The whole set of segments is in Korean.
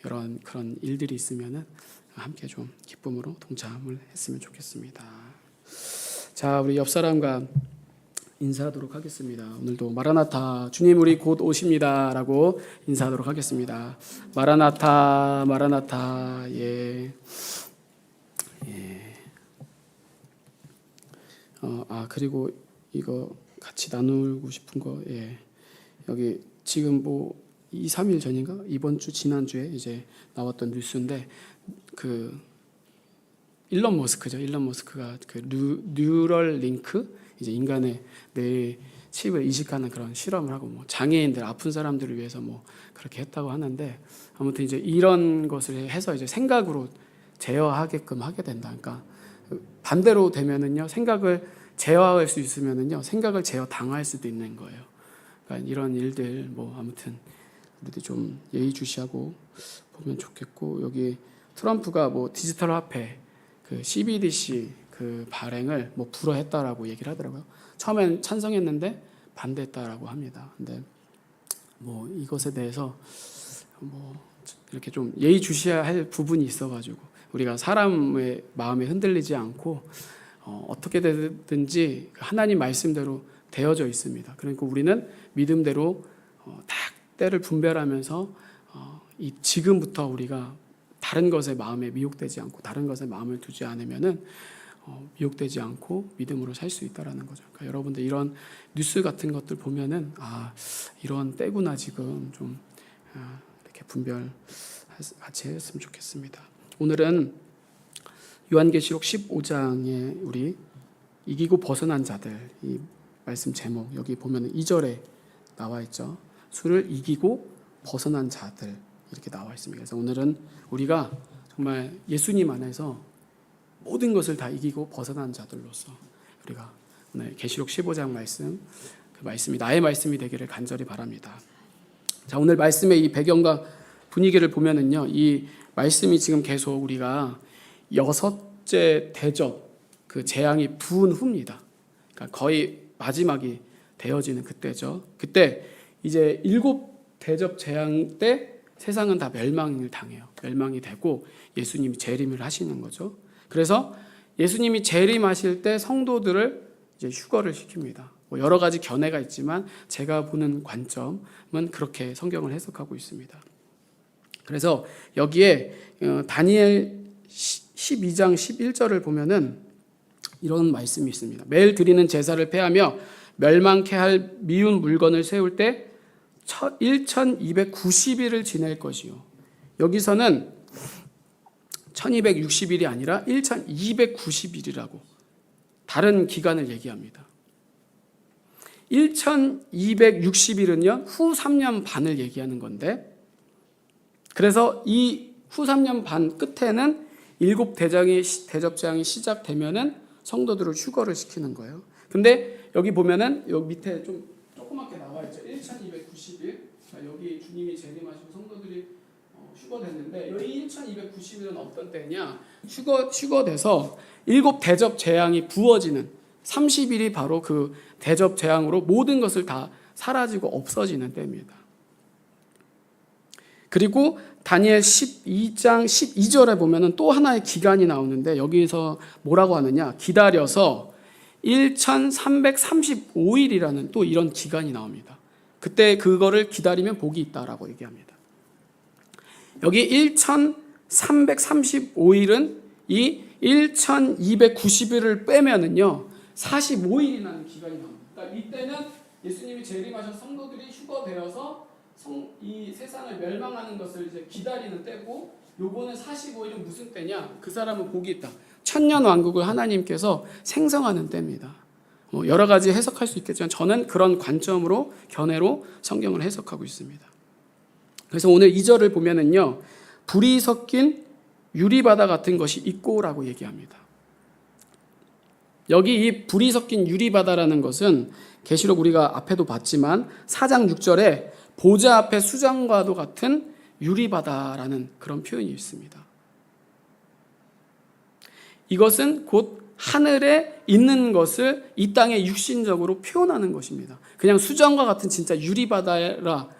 그런 일들이 있으면은 함께 좀 기쁨으로 동참을 했으면 좋겠습니다. 자, 우리 옆 사람과 인사하도록 하겠습니다. 오늘도 마라나타, 주님 우리 곧 오십니다라고 인사하도록 하겠습니다. 마라나타, 마라나타. 예. 그리고 이거 같이 나누고 싶은 거, 여기 지금 2, 3일 전인가? 이번 주, 지난주에 이제 나왔던 뉴스인데, 일론 머스크죠. 일론 머스크가 뉴럴 링크, 이제 인간의 뇌 칩을 이식하는 그런 실험을 하고, 장애인들, 아픈 사람들을 위해서 그렇게 했다고 하는데, 아무튼 이제 이런 것을 해서 이제 생각으로 제어하게끔 하게 된다. 그러니까 반대로 되면은요, 생각을 제어할 수 있으면은요, 생각을 제어 당할 수도 있는 거예요. 그러니까 이런 일들 아무튼 우리도 좀 예의주시하고 보면 좋겠고, 여기 트럼프가 디지털 화폐 CBDC 발행을 불허했다라고 얘기를 하더라고요. 처음엔 찬성했는데 반대했다라고 합니다. 근데 이것에 대해서 이렇게 좀 예의주시해야 할 부분이 있어가지고, 우리가 사람의 마음에 흔들리지 않고 어떻게 되든지 하나님 말씀대로 되어져 있습니다. 그러니까 우리는 믿음대로 딱 때를 분별하면서 지금부터 우리가 다른 것에 마음에 미혹되지 않고 다른 것에 마음을 두지 않으면은 미혹되지 않고 믿음으로 살 수 있다라는 거죠. 그러니까 여러분들 이런 뉴스 같은 것들 보면은 이런 때구나 지금 좀 이렇게 분별 같이 했으면 좋겠습니다. 오늘은 요한계시록 15장에 우리 이기고 벗어난 자들, 이 말씀 제목 여기 보면 2절에 나와 있죠. 수를 이기고 벗어난 자들 이렇게 나와 있습니다. 그래서 오늘은 우리가 정말 예수님 안에서 모든 것을 다 이기고 벗어난 자들로서 우리가 오늘 계시록 15장 말씀, 그 말씀이 나의 말씀이 되기를 간절히 바랍니다. 자, 오늘 말씀의 이 배경과 분위기를 보면은요, 이 말씀이 지금 계속 우리가 6째 대접 재앙이 부은 후입니다. 그러니까 거의 마지막이 되어지는 그때죠. 그때 이제 7 대접 재앙 때 세상은 다 멸망을 당해요. 멸망이 되고 예수님이 재림을 하시는 거죠. 그래서 예수님이 재림하실 때 성도들을 이제 휴거를 시킵니다. 여러 가지 견해가 있지만 제가 보는 관점은 그렇게 성경을 해석하고 있습니다. 그래서 여기에 다니엘 12장 11절을 보면은 이런 말씀이 있습니다. 매일 드리는 제사를 폐하며 멸망케 할 미운 물건을 세울 때 1290일을 지낼 것이요. 여기서는 1260일이 아니라 1290일이라고 다른 기간을 얘기합니다. 1260일은요, 후 3년 반을 얘기하는 건데, 그래서 이 후 3년 반 끝에는 7 대접재앙이 시작되면은 성도들을 휴거를 시키는 거예요. 근데 여기 보면은 여기 밑에 좀 조그맣게 나와 있죠. 1290일. 여기 주님이 재림하시고 성도들이 휴거됐는데, 이 1290일은 어떤 때냐? 휴거돼서 7 대접 재앙이 부어지는 30일이 바로 그 대접 재앙으로 모든 것을 다 사라지고 없어지는 때입니다. 그리고 다니엘 12장 12절에 보면은 또 하나의 기간이 나오는데, 여기서 뭐라고 하느냐? 기다려서 1335일이라는 또 이런 기간이 나옵니다. 그때 그거를 기다리면 복이 있다라고 얘기합니다. 여기 1335일은 이 1290일을 빼면은요, 45일이라는 기간이 나옵니다. 그러니까 이때는 예수님이 재림하셔서 성도들이 휴거되어서 이 세상을 멸망하는 것을 이제 기다리는 때고, 요거는 45일은 무슨 때냐? 그 사람은 복이 있다. 천년 왕국을 하나님께서 생성하는 때입니다. 여러 가지 해석할 수 있겠지만 저는 그런 관점으로, 견해로 성경을 해석하고 있습니다. 그래서 오늘 2절을 보면은요, 불이 섞인 유리바다 같은 것이 있고라고 얘기합니다. 여기 이 불이 섞인 유리바다라는 것은 계시록 우리가 앞에도 봤지만 4장 6절에 보좌 앞에 수정과도 같은 유리바다라는 그런 표현이 있습니다. 이것은 곧 하늘에 있는 것을 이 땅에 육신적으로 표현하는 것입니다. 그냥 수정과 같은 진짜 유리바다라는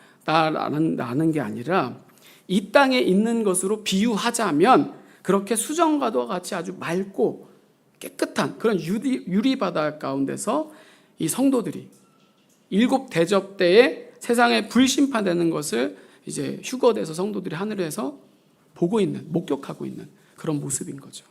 게 아니라 이 땅에 있는 것으로 비유하자면 그렇게 수정과도 같이 아주 맑고 깨끗한 그런 유리바다 가운데서 이 성도들이 7 대접 때에 세상에 불심판되는 것을 이제 휴거돼서 성도들이 하늘에서 보고 있는, 목격하고 있는 그런 모습인 거죠.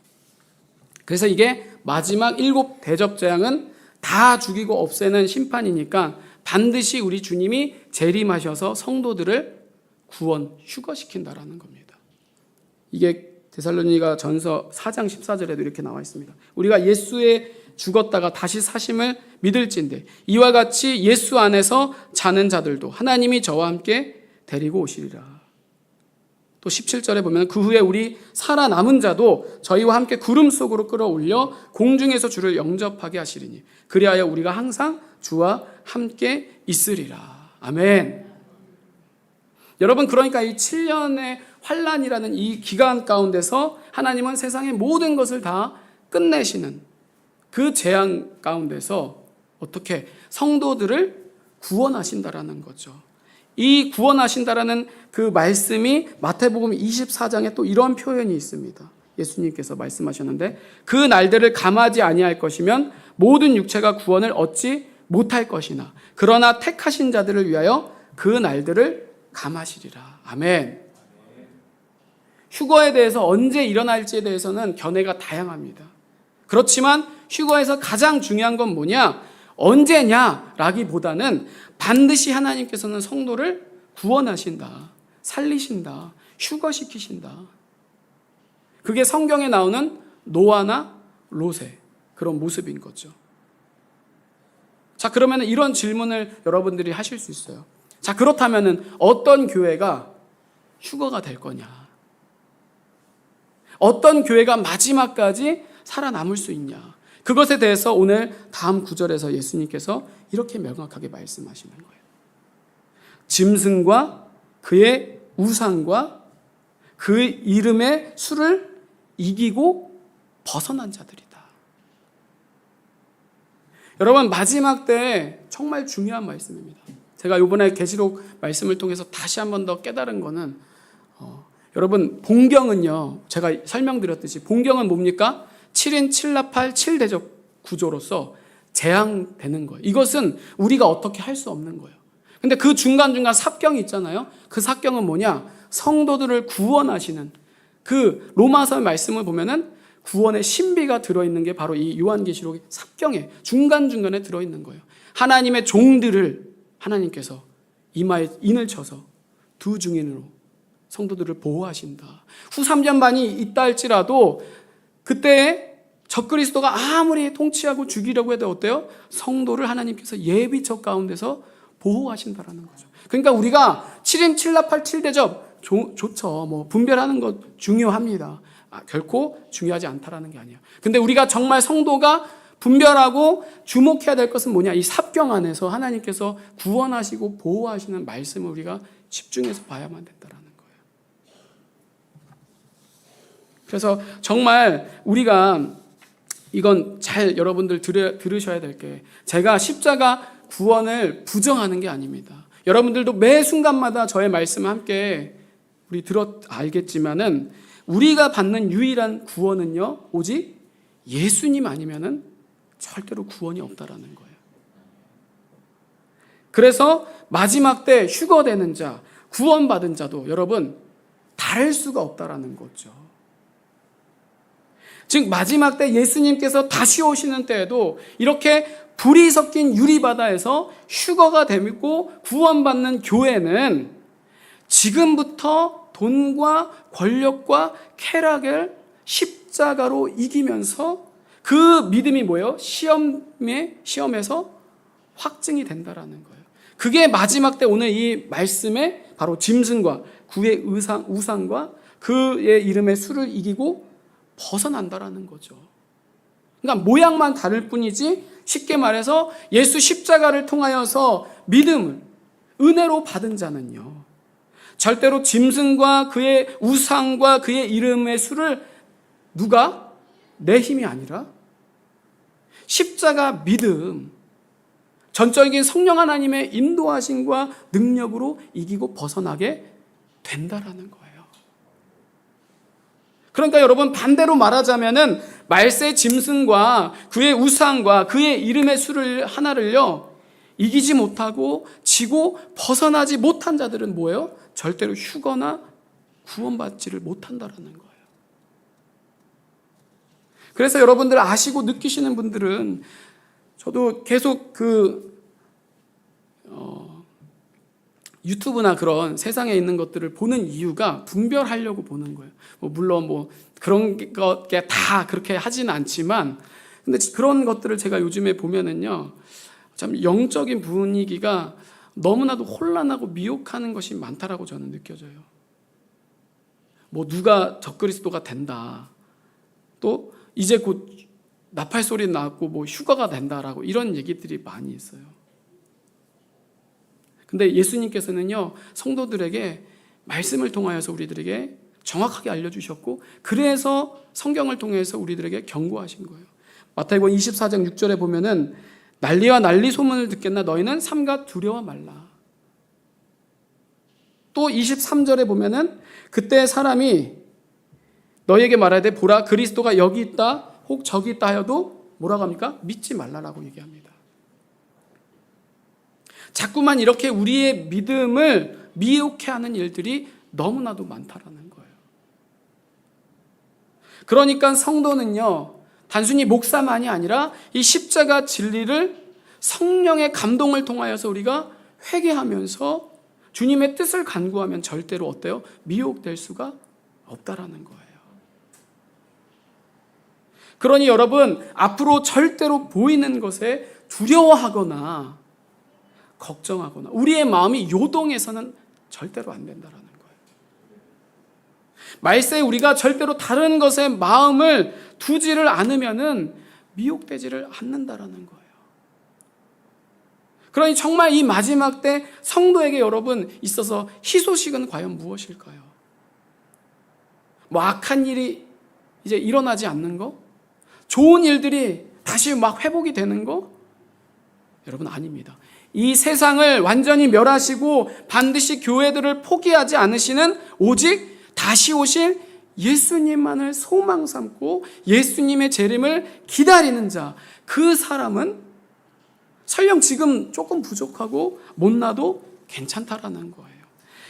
그래서 이게 마지막 7 대접 재앙은 다 죽이고 없애는 심판이니까 반드시 우리 주님이 재림하셔서 성도들을 구원, 휴거시킨다라는 겁니다. 이게 데살로니가 전서 4장 14절에도 이렇게 나와 있습니다. 우리가 예수에 죽었다가 다시 사심을 믿을진대 이와 같이 예수 안에서 자는 자들도 하나님이 저와 함께 데리고 오시리라. 또 17절에 보면 그 후에 우리 살아남은 자도 저희와 함께 구름 속으로 끌어올려 공중에서 주를 영접하게 하시리니 그리하여 우리가 항상 주와 함께 있으리라. 아멘. 여러분, 그러니까 이 7년의 환란이라는 이 기간 가운데서 하나님은 세상의 모든 것을 다 끝내시는 그 재앙 가운데서 어떻게 성도들을 구원하신다라는 거죠. 이 구원하신다라는 그 말씀이 마태복음 24장에 또 이런 표현이 있습니다. 예수님께서 말씀하셨는데 그 날들을 감하지 아니할 것이면 모든 육체가 구원을 얻지 못할 것이나 그러나 택하신 자들을 위하여 그 날들을 감하시리라. 아멘. 휴거에 대해서 언제 일어날지에 대해서는 견해가 다양합니다. 그렇지만 휴거에서 가장 중요한 건 뭐냐? 언제냐라기보다는 반드시 하나님께서는 성도를 구원하신다, 살리신다, 휴거시키신다. 그게 성경에 나오는 노아나 롯의 그런 모습인 거죠. 자, 그러면 이런 질문을 여러분들이 하실 수 있어요. 자, 그렇다면 어떤 교회가 휴거가 될 거냐? 어떤 교회가 마지막까지 살아남을 수 있냐? 그것에 대해서 오늘 다음 구절에서 예수님께서 이렇게 명확하게 말씀하시는 거예요. 짐승과 그의 우상과 그 이름의 수를 이기고 벗어난 자들이다. 여러분, 마지막 때 정말 중요한 말씀입니다. 제가 이번에 계시록 말씀을 통해서 다시 한 번 더 깨달은 거는 여러분, 본경은요, 제가 설명드렸듯이 본경은 뭡니까? 7인 7나팔 7대접 구조로서 재앙되는 거예요. 이것은 우리가 어떻게 할 수 없는 거예요. 근데 그 중간중간 삽경이 있잖아요. 그 삽경은 뭐냐? 성도들을 구원하시는 그 로마서 말씀을 보면은 구원의 신비가 들어있는 게 바로 이 요한계시록의 삽경에 중간중간에 들어있는 거예요. 하나님의 종들을 하나님께서 이마에 인을 쳐서 두 증인으로 성도들을 보호하신다. 후 3년반이 있다 할지라도 그때 적그리스도가 아무리 통치하고 죽이려고 해도 어때요? 성도를 하나님께서 예비적 가운데서 보호하신다라는 거죠. 그러니까 우리가 7인 7나팔 7대접 좋죠. 뭐 분별하는 것 중요합니다. 결코 중요하지 않다라는 게 아니에요. 근데 우리가 정말 성도가 분별하고 주목해야 될 것은 뭐냐? 이 삽경 안에서 하나님께서 구원하시고 보호하시는 말씀을 우리가 집중해서 봐야만 된다라는 거예요. 그래서 정말 우리가 이건 잘 여러분들 들으셔야 될 게, 제가 십자가 구원을 부정하는 게 아닙니다. 여러분들도 매 순간마다 저의 말씀을 함께 우리 알겠지만은 우리가 받는 유일한 구원은요, 오직 예수님 아니면은 절대로 구원이 없다라는 거예요. 그래서 마지막 때 휴거되는 자, 구원받은 자도 여러분 다를 수가 없다라는 거죠. 즉 마지막 때 예수님께서 다시 오시는 때에도 이렇게 불이 섞인 유리바다에서 휴거가 되고 구원받는 교회는 지금부터 돈과 권력과 쾌락을 십자가로 이기면서 그 믿음이 뭐예요? 시험에서 확증이 된다라는 거예요. 그게 마지막 때 오늘 이 말씀에 바로 짐승과 그의 우상과 그의 이름의 수를 이기고 벗어난다라는 거죠. 그러니까 모양만 다를 뿐이지 쉽게 말해서 예수 십자가를 통하여서 믿음을 은혜로 받은 자는요, 절대로 짐승과 그의 우상과 그의 이름의 수를 누가? 내 힘이 아니라 십자가 믿음, 전적인 성령 하나님의 인도하심과 능력으로 이기고 벗어나게 된다라는 거예요. 그러니까 여러분, 반대로 말하자면은 말세 짐승과 그의 우상과 그의 이름의 수를 하나를요 이기지 못하고 지고 벗어나지 못한 자들은 뭐예요? 절대로 휴거나 구원받지를 못한다라는 거예요. 그래서 여러분들 아시고 느끼시는 분들은, 저도 계속 유튜브나 그런 세상에 있는 것들을 보는 이유가 분별하려고 보는 거예요. 물론 그런 게 다 그렇게 하지는 않지만, 근데 그런 것들을 제가 요즘에 보면은요, 참 영적인 분위기가 너무나도 혼란하고 미혹하는 것이 많다라고 저는 느껴져요. 누가 적그리스도가 된다, 또 이제 곧 나팔 소리 나고 휴가가 된다라고 이런 얘기들이 많이 있어요. 근데 예수님께서는요 성도들에게 말씀을 통하여서 우리들에게 정확하게 알려주셨고, 그래서 성경을 통해서 우리들에게 경고하신 거예요. 마태복음 24장 6절에 보면은 난리와 난리 소문을 듣겠나 너희는 삼가 두려워 말라. 또 23절에 보면은 그때 사람이 너희에게 말하되 보라 그리스도가 여기 있다 혹 저기 있다 하여도 뭐라고 합니까? 믿지 말라라고 얘기합니다. 자꾸만 이렇게 우리의 믿음을 미혹해 하는 일들이 너무나도 많다라는 거예요. 그러니까 성도는요 단순히 목사만이 아니라 이 십자가 진리를 성령의 감동을 통하여서 우리가 회개하면서 주님의 뜻을 간구하면 절대로 어때요? 미혹될 수가 없다라는 거예요. 그러니 여러분, 앞으로 절대로 보이는 것에 두려워하거나 걱정하거나 우리의 마음이 요동해서는 절대로 안 된다라는 거예요. 말세 우리가 절대로 다른 것에 마음을 두지를 않으면은 미혹되지를 않는다라는 거예요. 그러니 정말 이 마지막 때 성도에게 여러분 있어서 희소식은 과연 무엇일까요? 악한 일이 이제 일어나지 않는 거? 좋은 일들이 다시 회복이 되는 거? 여러분 아닙니다. 이 세상을 완전히 멸하시고 반드시 교회들을 포기하지 않으시는 오직 다시 오실 예수님만을 소망 삼고 예수님의 재림을 기다리는 자, 그 사람은 설령 지금 조금 부족하고 못나도 괜찮다라는 거예요.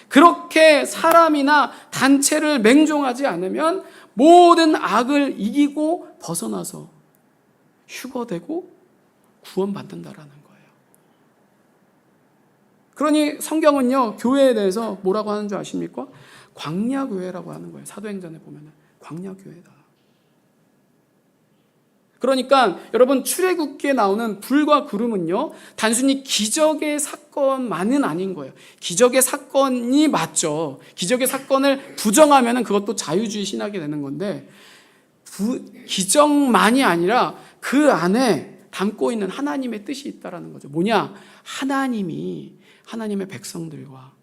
그렇게 사람이나 단체를 맹종하지 않으면 모든 악을 이기고 벗어나서 휴거되고 구원받는다라는 거예요. 그러니 성경은요 교회에 대해서 뭐라고 하는 줄 아십니까? 광야교회라고 하는 거예요. 사도행전에 보면 광야교회다. 그러니까 여러분 출애굽기에 나오는 불과 구름은요 단순히 기적의 사건만은 아닌 거예요. 기적의 사건이 맞죠. 기적의 사건을 부정하면 그것도 자유주의 신학이 되는 건데, 기적만이 아니라 그 안에 담고 있는 하나님의 뜻이 있다는 거죠. 뭐냐? 하나님이 하나님의 백성들과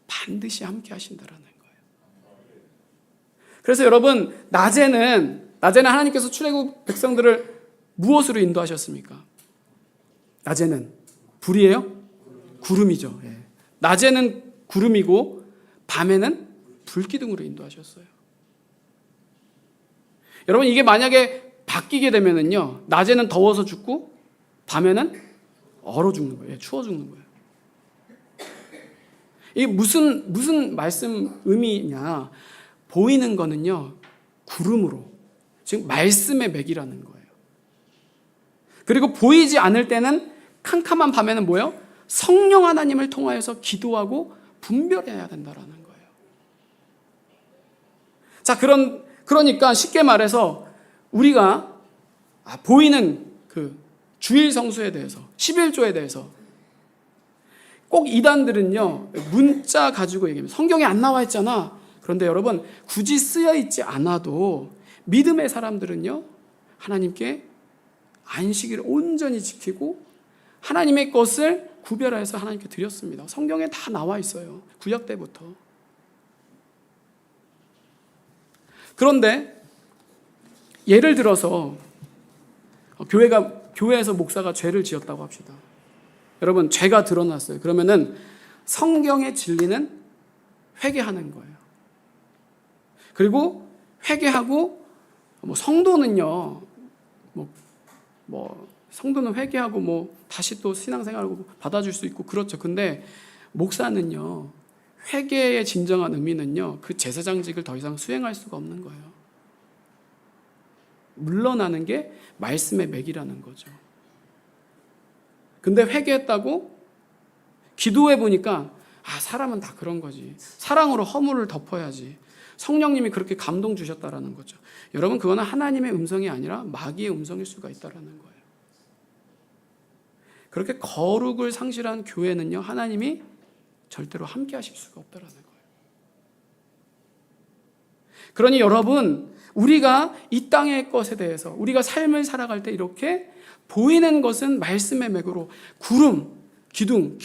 반드시 함께 하신다라는 거예요. 그래서 여러분 낮에는 하나님께서 출애굽 백성들을 무엇으로 인도하셨습니까? 낮에는 불이에요? 구름이죠. 예. 낮에는 구름이고 밤에는 불기둥으로 인도하셨어요. 여러분 이게 만약에 바뀌게 되면은요 낮에는 더워서 죽고 밤에는 얼어 죽는 거예요. 추워 죽는 거예요. 이게 무슨 말씀 의미냐? 보이는 거는요 구름으로, 지금 말씀의 맥이라는 거예요. 그리고 보이지 않을 때는 캄캄한 밤에는 뭐예요? 성령 하나님을 통하여서 기도하고 분별해야 된다라는 거예요. 자, 그러니까 쉽게 말해서 우리가 보이는 그 주일 성수에 대해서 11조에 대해서 꼭 이단들은요 문자 가지고 얘기합니다. 성경에 안 나와 있잖아. 그런데 여러분 굳이 쓰여 있지 않아도 믿음의 사람들은요 하나님께 안식일을 온전히 지키고 하나님의 것을 구별해서 하나님께 드렸습니다. 성경에 다 나와 있어요. 구약 때부터. 그런데 예를 들어서 교회에서 목사가 죄를 지었다고 합시다. 여러분 죄가 드러났어요. 그러면은 성경의 진리는 회개하는 거예요. 그리고 회개하고 성도는요, 성도는 회개하고 다시 또 신앙생활을 받아줄 수 있고 그렇죠. 근데 목사는요, 회개의 진정한 의미는요, 그 제사장직을 더 이상 수행할 수가 없는 거예요. 물러나는 게 말씀의 맥이라는 거죠. 근데 회개했다고 기도해 보니까 사람은 다 그런 거지. 사랑으로 허물을 덮어야지. 성령님이 그렇게 감동 주셨다라는 거죠. 여러분, 그거는 하나님의 음성이 아니라 마귀의 음성일 수가 있다라는 거예요. 그렇게 거룩을 상실한 교회는요, 하나님이 절대로 함께 하실 수가 없다라는 거예요. 그러니 여러분, 우리가 이 땅의 것에 대해서 우리가 삶을 살아갈 때 이렇게 보이는 것은 말씀의 맥으로 구름 기둥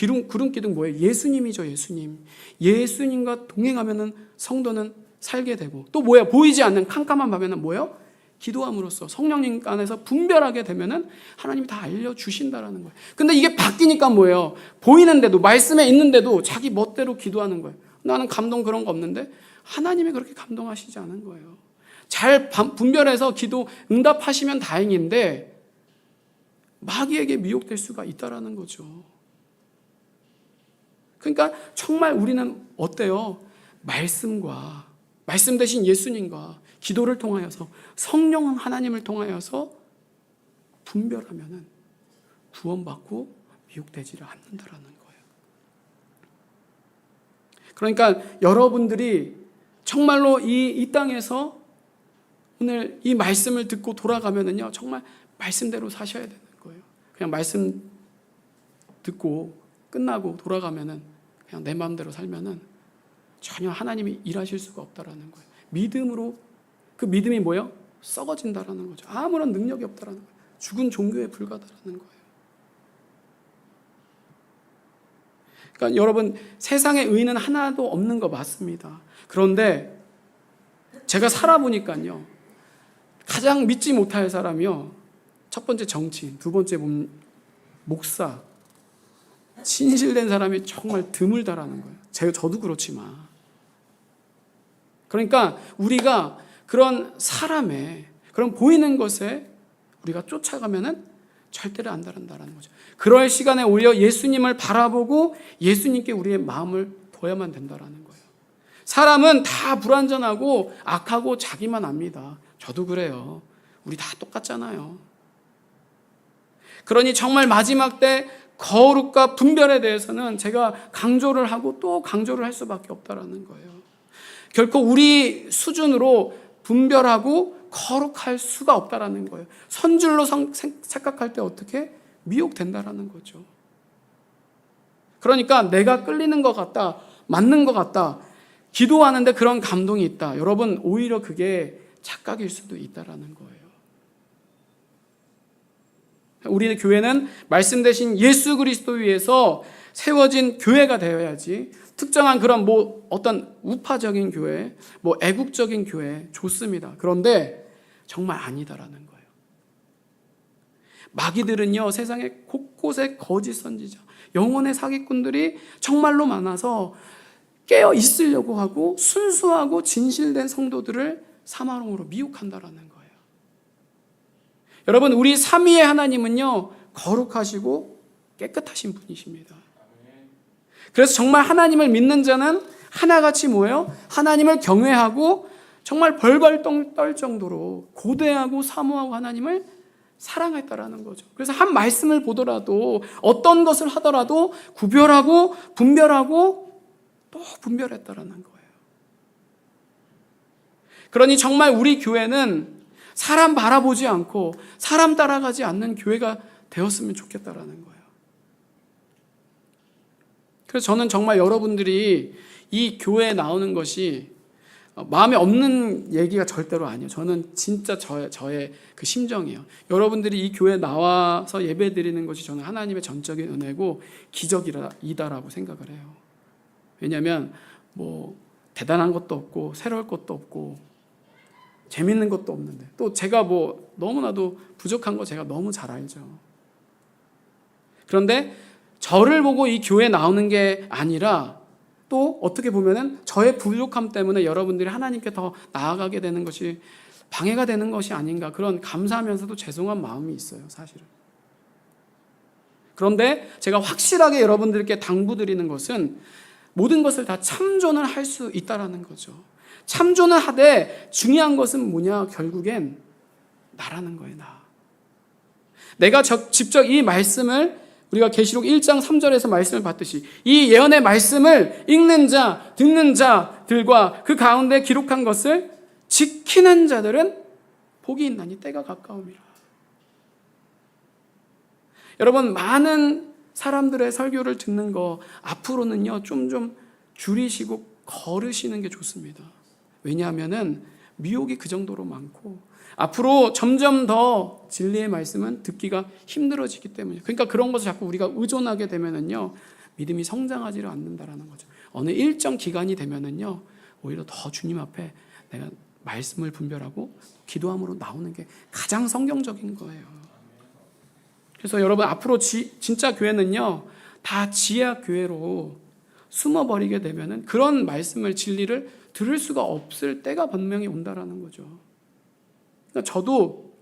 뭐예요? 예수님이죠. 예수님과 동행하면은 성도는 살게 되고, 또 뭐야? 보이지 않는 캄캄한 밤에는 뭐예요? 기도함으로써 성령님 안에서 분별하게 되면은 하나님이 다 알려주신다라는 거예요. 근데 이게 바뀌니까 뭐예요? 보이는데도, 말씀에 있는데도 자기 멋대로 기도하는 거예요. 나는 감동 그런 거 없는데 하나님이 그렇게 감동하시지 않은 거예요. 잘 분별해서 기도 응답하시면 다행인데 마귀에게 미혹될 수가 있다라는 거죠. 그러니까 정말 우리는 어때요? 말씀 대신 예수님과 기도를 통하여서, 성령 하나님을 통하여서 분별하면은 구원받고 미혹되지를 않는다라는 거예요. 그러니까 여러분들이 정말로 이 땅에서 오늘 이 말씀을 듣고 돌아가면은요, 정말 말씀대로 사셔야 되는 거예요. 그냥 말씀 듣고 끝나고 돌아가면은 그냥 내 마음대로 살면은 전혀 하나님이 일하실 수가 없다라는 거예요. 믿음으로, 그 믿음이 뭐예요? 썩어진다라는 거죠. 아무런 능력이 없다라는 거예요. 죽은 종교에 불과하다라는 거예요. 그러니까 여러분, 세상에 의인은 하나도 없는 거 맞습니다. 그런데 제가 살아보니까요, 가장 믿지 못할 사람이요, 첫 번째 정치인, 두 번째 목사, 진실된 사람이 정말 드물다라는 거예요. 저도 그렇지만. 그러니까 우리가 그런 사람의, 그런 보이는 것에 우리가 쫓아가면은 절대로 안 다른다는 거죠. 그럴 시간에 오히려 예수님을 바라보고 예수님께 우리의 마음을 둬야만 된다는 거예요. 사람은 다 불완전하고 악하고 자기만 압니다. 저도 그래요. 우리 다 똑같잖아요. 그러니 정말 마지막 때 거룩과 분별에 대해서는 제가 강조를 하고 또 강조를 할 수밖에 없다라는 거예요. 결코 우리 수준으로 분별하고 거룩할 수가 없다라는 거예요. 선줄로 착각할 때 어떻게 미혹된다라는 거죠. 그러니까 내가 끌리는 것 같다, 맞는 것 같다, 기도하는데 그런 감동이 있다. 여러분, 오히려 그게 착각일 수도 있다라는 거예요. 우리의 교회는 말씀 대신 예수 그리스도 위에서 세워진 교회가 되어야지, 특정한 그런 어떤 우파적인 교회, 애국적인 교회 좋습니다. 그런데 정말 아니다라는 거예요. 마귀들은요, 세상에 곳곳에 거짓 선지자, 영혼의 사기꾼들이 정말로 많아서 깨어 있으려고 하고 순수하고 진실된 성도들을 사마롱으로 미혹한다라는 거예요. 여러분, 우리 삼위의 하나님은요, 거룩하시고 깨끗하신 분이십니다. 그래서 정말 하나님을 믿는 자는 하나같이 뭐예요? 하나님을 경외하고 정말 벌벌 떨 정도로 고대하고 사모하고 하나님을 사랑했다라는 거죠. 그래서 한 말씀을 보더라도, 어떤 것을 하더라도 구별하고 분별하고 또 분별했다라는 거예요. 그러니 정말 우리 교회는 사람 바라보지 않고 사람 따라가지 않는 교회가 되었으면 좋겠다라는 거예요. 그래서 저는 정말 여러분들이 이 교회에 나오는 것이 마음에 없는 얘기가 절대로 아니에요. 저는 진짜 저의 그 심정이에요. 여러분들이 이 교회에 나와서 예배 드리는 것이 저는 하나님의 전적인 은혜고 기적이다라고 생각을 해요. 왜냐하면 대단한 것도 없고 새로울 것도 없고 재밌는 것도 없는데, 또 제가 너무나도 부족한 거 제가 너무 잘 알죠. 그런데 저를 보고 이 교회에 나오는 게 아니라 또 어떻게 보면은 저의 부족함 때문에 여러분들이 하나님께 더 나아가게 되는 것이 방해가 되는 것이 아닌가, 그런 감사하면서도 죄송한 마음이 있어요, 사실은. 그런데 제가 확실하게 여러분들께 당부드리는 것은 모든 것을 다 참존을 할 수 있다라는 거죠. 참존을 하되 중요한 것은 뭐냐, 결국엔 나라는 거예요, 나. 내가 직접 이 말씀을, 우리가 계시록 1장 3절에서 말씀을 봤듯이 이 예언의 말씀을 읽는 자, 듣는 자들과 그 가운데 기록한 것을 지키는 자들은 복이 있나니 때가 가까움이라. 여러분, 많은 사람들의 설교를 듣는 거 앞으로는요 좀 줄이시고 걸으시는 게 좋습니다. 왜냐하면은 미혹이 그 정도로 많고 앞으로 점점 더 진리의 말씀은 듣기가 힘들어지기 때문에, 그러니까 그런 것을 자꾸 우리가 의존하게 되면은요 믿음이 성장하지를 않는다라는 거죠. 어느 일정 기간이 되면은요 오히려 더 주님 앞에 내가 말씀을 분별하고 기도함으로 나오는 게 가장 성경적인 거예요. 그래서 여러분, 앞으로 진짜 교회는요 다 지하 교회로 숨어버리게 되면은 그런 말씀을, 진리를 들을 수가 없을 때가 분명히 온다라는 거죠. 그러니까 저도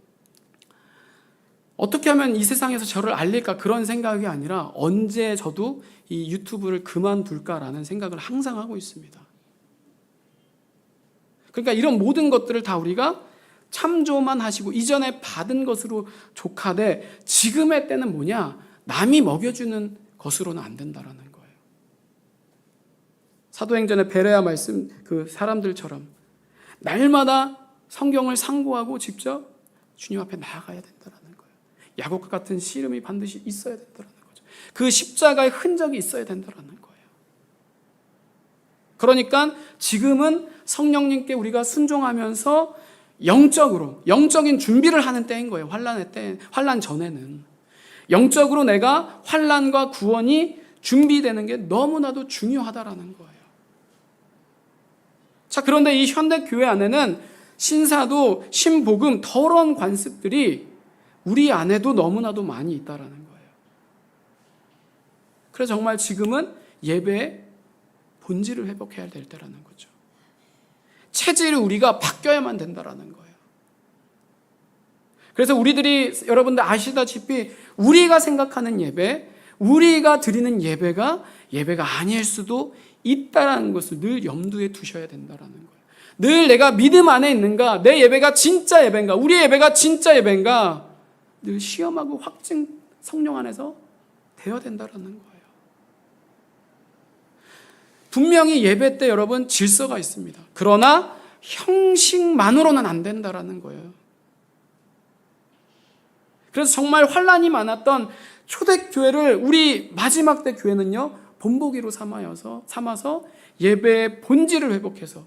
어떻게 하면 이 세상에서 저를 알릴까, 그런 생각이 아니라 언제 저도 이 유튜브를 그만둘까라는 생각을 항상 하고 있습니다. 그러니까 이런 모든 것들을 다 우리가 참조만 하시고 이전에 받은 것으로 족하되 지금의 때는 뭐냐, 남이 먹여주는 것으로는 안 된다라는 거예요. 사도행전의 베레아 말씀, 그 사람들처럼 날마다 성경을 상고하고 직접 주님 앞에 나아가야 된다라는 거예요. 야곱과 같은 씨름이 반드시 있어야 된다라는 거죠. 그 십자가의 흔적이 있어야 된다라는 거예요. 그러니까 지금은 성령님께 우리가 순종하면서 영적인 준비를 하는 때인 거예요. 환난의 때, 환난 전에는 영적으로 내가 환난과 구원이 준비되는 게 너무나도 중요하다라는 거예요. 자, 그런데 이 현대 교회 안에는 신사도, 신복음, 더러운 관습들이 우리 안에도 너무나도 많이 있다라는 거예요. 그래서 정말 지금은 예배의 본질을 회복해야 될 때라는 거죠. 체질을 우리가 바뀌어야만 된다라는 거예요. 그래서 우리들이, 여러분들 아시다시피 우리가 생각하는 예배, 우리가 드리는 예배가 아닐 수도 있다라는 것을 늘 염두에 두셔야 된다라는 거예요. 늘 내가 믿음 안에 있는가, 내 예배가 진짜 예배인가, 우리의 예배가 진짜 예배인가, 늘 시험하고 확증 성령 안에서 되어야 된다라는 거예요. 분명히 예배 때 여러분 질서가 있습니다. 그러나 형식만으로는 안 된다라는 거예요. 그래서 정말 환난이 많았던 초대교회를 우리 마지막 때 교회는요 본보기로 삼아서 예배의 본질을 회복해서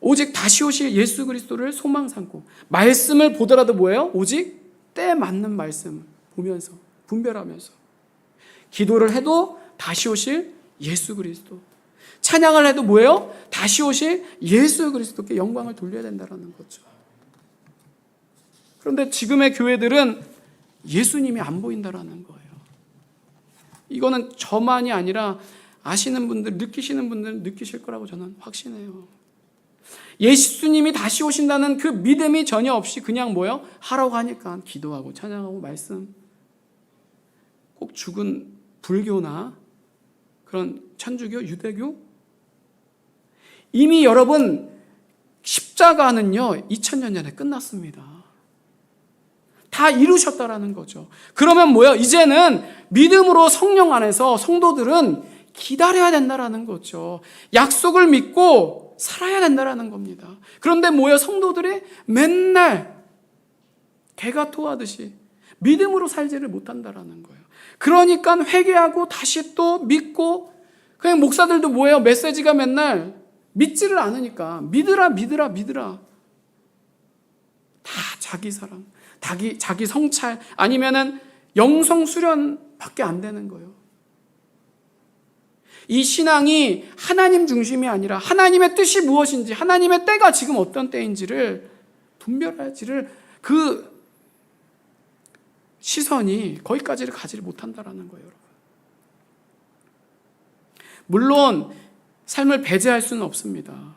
오직 다시 오실 예수 그리스도를 소망 삼고, 말씀을 보더라도 뭐예요? 오직 때 맞는 말씀 보면서 분별하면서, 기도를 해도 다시 오실 예수 그리스도, 찬양을 해도 뭐예요? 다시 오실 예수 그리스도께 영광을 돌려야 된다는 거죠. 그런데 지금의 교회들은 예수님이 안 보인다라는 거예요. 이거는 저만이 아니라 아시는 분들, 느끼시는 분들은 느끼실 거라고 저는 확신해요. 예수님이 다시 오신다는 그 믿음이 전혀 없이 그냥 뭐예요? 하라고 하니까 기도하고 찬양하고 말씀, 꼭 죽은 불교나 그런 천주교, 유대교, 이미 여러분 십자가는요 2000년 전에 끝났습니다. 다 이루셨다라는 거죠. 그러면 뭐예요? 이제는 믿음으로 성령 안에서 성도들은 기다려야 된다라는 거죠. 약속을 믿고 살아야 된다라는 겁니다. 그런데 뭐예요? 성도들이 맨날 개가 토하듯이 믿음으로 살지를 못한다라는 거예요. 그러니까 회개하고 다시 또 믿고, 그냥 목사들도 뭐예요? 메시지가 맨날 믿지를 않으니까 믿으라 다 자기 사랑, 자기 성찰, 아니면은 영성 수련밖에 안 되는 거예요. 이 신앙이 하나님 중심이 아니라 하나님의 뜻이 무엇인지, 하나님의 때가 지금 어떤 때인지를 분별하지를, 그 시선이 거기까지를 가지를 못한다라는 거예요, 여러분. 물론 삶을 배제할 수는 없습니다.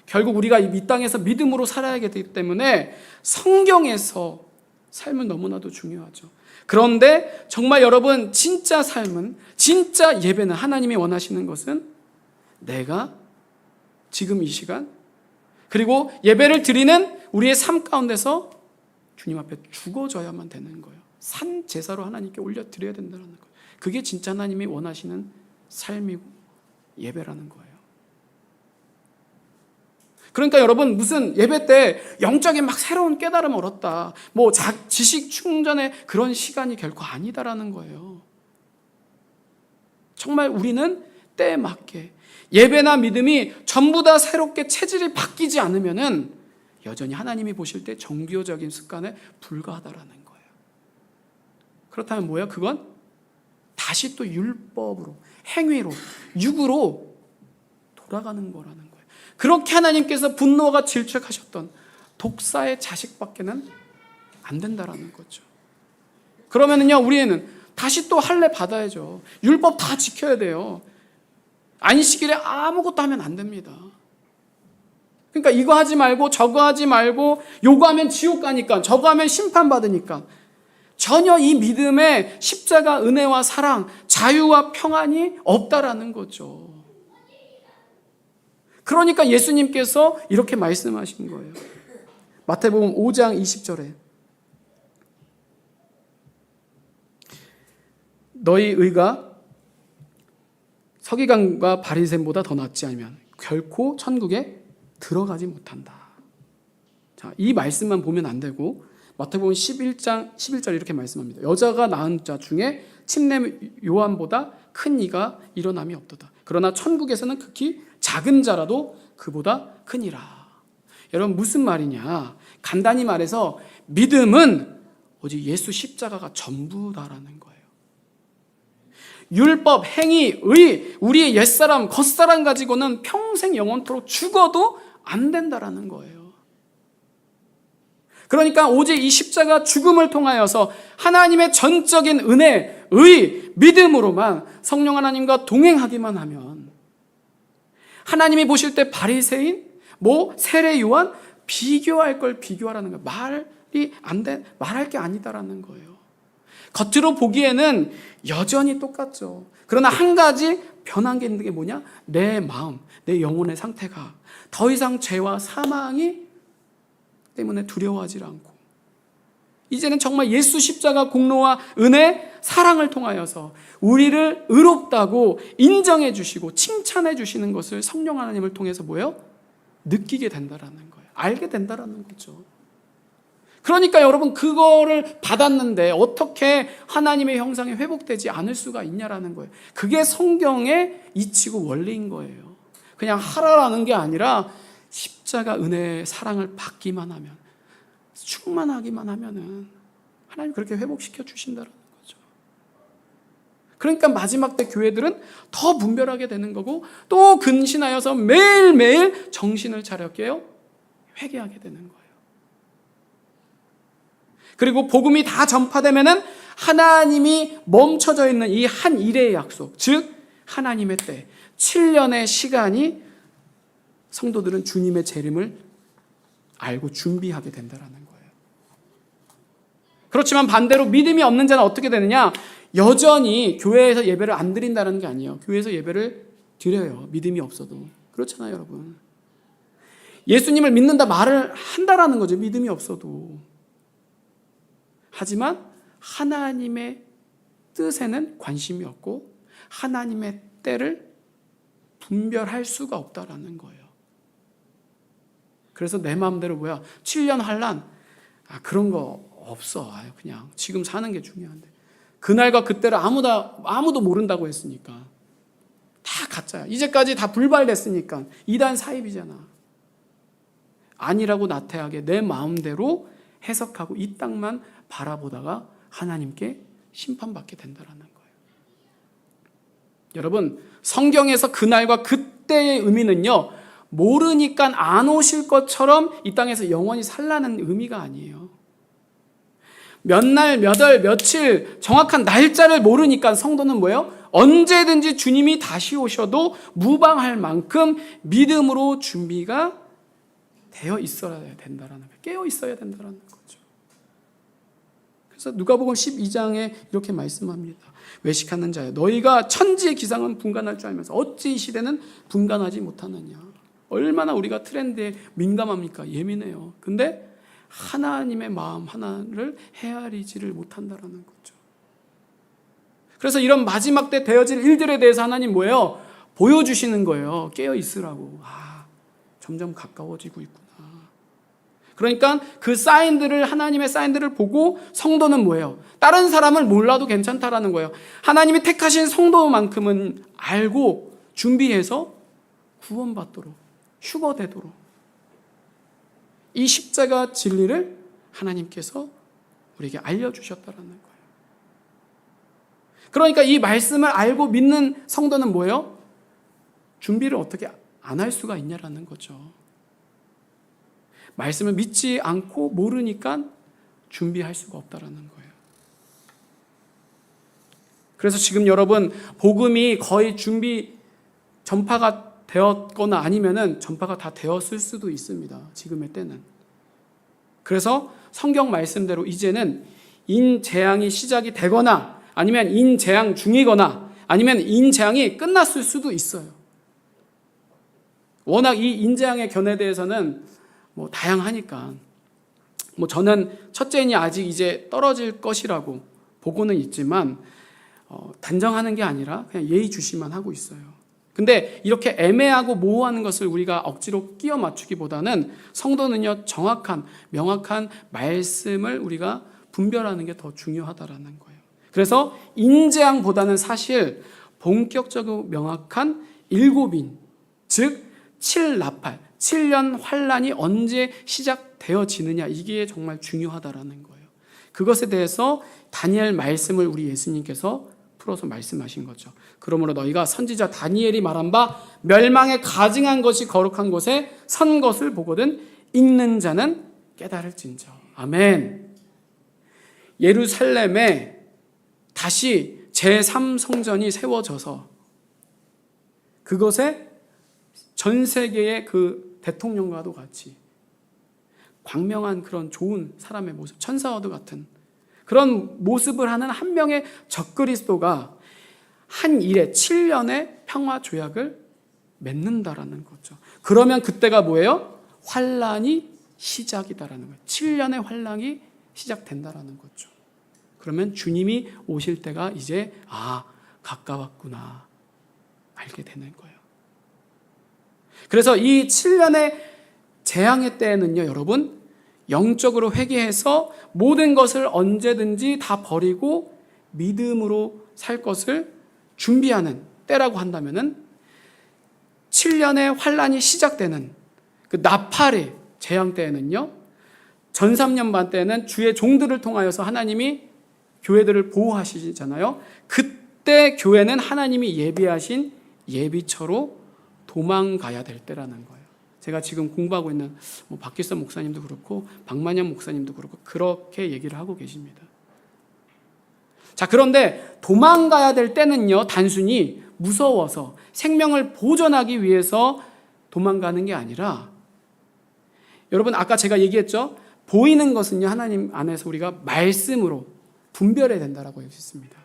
결국 우리가 이 땅에서 믿음으로 살아야 되기 때문에 성경에서 삶은 너무나도 중요하죠. 그런데 정말 여러분, 진짜 삶은, 진짜 예배는, 하나님이 원하시는 것은 내가 지금 이 시간, 그리고 예배를 드리는 우리의 삶 가운데서 주님 앞에 죽어져야만 되는 거예요. 산 제사로 하나님께 올려드려야 된다는 거예요. 그게 진짜 하나님이 원하시는 삶이고 예배라는 거예요. 그러니까 여러분, 무슨 예배 때 영적인 막 새로운 깨달음을 얻었다, 뭐 지식 충전의 그런 시간이 결코 아니다라는 거예요. 정말 우리는 때에 맞게 예배나 믿음이 전부 다 새롭게 체질이 바뀌지 않으면은 여전히 하나님이 보실 때 정교적인 습관에 불과하다라는 거예요. 그렇다면 뭐예요? 그건 다시 또 율법으로, 행위로, 육으로 돌아가는 거라는 거예요. 그렇게 하나님께서 분노가 질책하셨던 독사의 자식밖에는 안 된다라는 거죠. 그러면은요, 우리는 다시 또 할례 받아야죠. 율법 다 지켜야 돼요. 안식일에 아무것도 하면 안 됩니다. 그러니까 이거 하지 말고 저거 하지 말고, 요거 하면 지옥 가니까, 저거 하면 심판 받으니까, 전혀 이 믿음에 십자가 은혜와 사랑, 자유와 평안이 없다라는 거죠. 그러니까 예수님께서 이렇게 말씀하신 거예요. 마태복음 5장 20절에 너희 의가 서기관과 바리새인보다 더 낫지 않으면 결코 천국에 들어가지 못한다. 자, 이 말씀만 보면 안 되고 마태복음 11장 11절 이렇게 말씀합니다. 여자가 낳은 자 중에 침례 요한보다 큰 이가 일어남이 없도다. 그러나 천국에서는 극히 작은 자라도 그보다 크니라. 여러분, 무슨 말이냐? 간단히 말해서 믿음은 오직 예수 십자가가 전부다라는 거예요. 율법, 행위, 의, 우리의 옛사람, 겉사람 가지고는 평생 영원토록 죽어도 안 된다라는 거예요. 그러니까 오직 이 십자가 죽음을 통하여서 하나님의 전적인 은혜, 의, 믿음으로만 성령 하나님과 동행하기만 하면 하나님이 보실 때 바리새인, 세례 요한 비교할 걸 비교하라는 거예요. 말할 게 아니다라는 거예요. 겉으로 보기에는 여전히 똑같죠. 그러나 한 가지 변한 게 있는 게 뭐냐? 내 마음, 내 영혼의 상태가 더 이상 죄와 사망이 때문에 두려워하지 않고 이제는 정말 예수 십자가 공로와 은혜, 사랑을 통하여서 우리를 의롭다고 인정해 주시고 칭찬해 주시는 것을 성령 하나님을 통해서 느끼게 된다라는 거예요. 알게 된다라는 거죠. 그러니까 여러분, 그거를 받았는데 어떻게 하나님의 형상이 회복되지 않을 수가 있냐라는 거예요. 그게 성경의 이치고 원리인 거예요. 그냥 하라라는 게 아니라 십자가 은혜의 사랑을 받기만 하면, 충만하기만 하면은 하나님 그렇게 회복시켜 주신다는 거죠. 그러니까 마지막 때 교회들은 더 분별하게 되는 거고, 또 근신하여서 매일매일 정신을 차려 깨어 회개하게 되는 거예요. 그리고 복음이 다 전파되면은 하나님이 멈춰져 있는 이 한 일의 약속, 즉 하나님의 때 7년의 시간이 성도들은 주님의 재림을 알고 준비하게 된다는 거예요. 그렇지만 반대로 믿음이 없는 자는 어떻게 되느냐? 여전히 교회에서 예배를 안 드린다는 게 아니에요. 교회에서 예배를 드려요. 믿음이 없어도. 그렇잖아요, 여러분. 예수님을 믿는다 말을 한다라는 거죠. 믿음이 없어도. 하지만 하나님의 뜻에는 관심이 없고 하나님의 때를 분별할 수가 없다라는 거예요. 그래서 내 마음대로 7년 환난, 그런 거 없어. 그냥 지금 사는 게 중요한데. 그날과 그때를 아무도 모른다고 했으니까 다 가짜야. 이제까지 다 불발됐으니까 이단 사입이잖아. 아니라고 나태하게 내 마음대로 해석하고 이 땅만 바라보다가 하나님께 심판받게 된다는 거예요. 여러분, 성경에서 그날과 그때의 의미는요, 모르니까 안 오실 것처럼 이 땅에서 영원히 살라는 의미가 아니에요. 몇 날, 몇 월, 며칠 정확한 날짜를 모르니까 성도는 뭐예요? 언제든지 주님이 다시 오셔도 무방할 만큼 믿음으로 준비가 되어 있어야 된다라는 거예요. 깨어 있어야 된다라는 거죠. 그래서 누가복음 12장에 이렇게 말씀합니다. 외식하는 자여, 너희가 천지의 기상은 분간할 줄 알면서 어찌 이 시대는 분간하지 못하느냐. 얼마나 우리가 트렌드에 민감합니까? 예민해요. 근데 하나님의 마음 하나를 헤아리지를 못한다라는 거죠. 그래서 이런 마지막 때 되어질 일들에 대해서 하나님 뭐예요? 보여주시는 거예요. 깨어 있으라고. 점점 가까워지고 있구나. 그러니까 그 사인들을, 하나님의 사인들을 보고 성도는 뭐예요? 다른 사람을 몰라도 괜찮다라는 거예요. 하나님이 택하신 성도만큼은 알고 준비해서 구원받도록, 휴거되도록 이 십자가 진리를 하나님께서 우리에게 알려주셨다라는 거예요. 그러니까 이 말씀을 알고 믿는 성도는 뭐예요? 준비를 어떻게 안 할 수가 있냐라는 거죠. 말씀을 믿지 않고 모르니까 준비할 수가 없다라는 거예요. 그래서 지금 여러분 복음이 거의 준비 전파가 되었거나 아니면은 전파가 다 되었을 수도 있습니다. 지금의 때는. 그래서 성경 말씀대로 이제는 인재앙이 시작이 되거나 아니면 인재앙 중이거나 아니면 인재앙이 끝났을 수도 있어요. 워낙 이 인재앙의 견해에 대해서는 다양하니까 저는 첫째인이 아직 이제 떨어질 것이라고 보고는 있지만 단정하는 게 아니라 그냥 예의주시만 하고 있어요. 근데 이렇게 애매하고 모호한 것을 우리가 억지로 끼워 맞추기보다는 성도는요, 정확한 명확한 말씀을 우리가 분별하는 게 더 중요하다라는 거예요. 그래서 인재앙보다는 사실 본격적으로 명확한 일곱인, 즉 7나팔, 7년 환란이 언제 시작되어지느냐, 이게 정말 중요하다라는 거예요. 그것에 대해서 다니엘 말씀을 우리 예수님께서 풀어서 말씀하신 거죠. 그러므로 너희가 선지자 다니엘이 말한 바 멸망에 가증한 것이 거룩한 곳에 선 것을 보거든 읽는 자는 깨달을진저. 아멘. 예루살렘에 다시 제3성전이 세워져서 그것에 전 세계의 그 대통령과도 같이 광명한 그런 좋은 사람의 모습, 천사와도 같은 그런 모습을 하는 한 명의 적그리스도가 한 일에 7년의 평화 조약을 맺는다라는 거죠. 그러면 그때가 뭐예요? 환란이 시작이다라는 거예요. 7년의 환란이 시작된다라는 거죠. 그러면 주님이 오실 때가 이제 가까웠구나 알게 되는 거예요. 그래서 이 7년의 재앙의 때에는요, 여러분, 영적으로 회개해서 모든 것을 언제든지 다 버리고 믿음으로 살 것을 준비하는 때라고 한다면은 7년의 환란이 시작되는 그 나팔의 재앙 때에는요, 전 3년 반 때에는 주의 종들을 통하여서 하나님이 교회들을 보호하시잖아요. 그때 교회는 하나님이 예비하신 예비처로 도망가야 될 때라는 거예요. 제가 지금 공부하고 있는 박기선 목사님도 그렇고 박만현 목사님도 그렇고 그렇게 얘기를 하고 계십니다. 자, 그런데 도망가야 될 때는요, 단순히 무서워서 생명을 보존하기 위해서 도망가는 게 아니라, 여러분 아까 제가 얘기했죠? 보이는 것은요, 하나님 안에서 우리가 말씀으로 분별해야 된다라고 했습니다.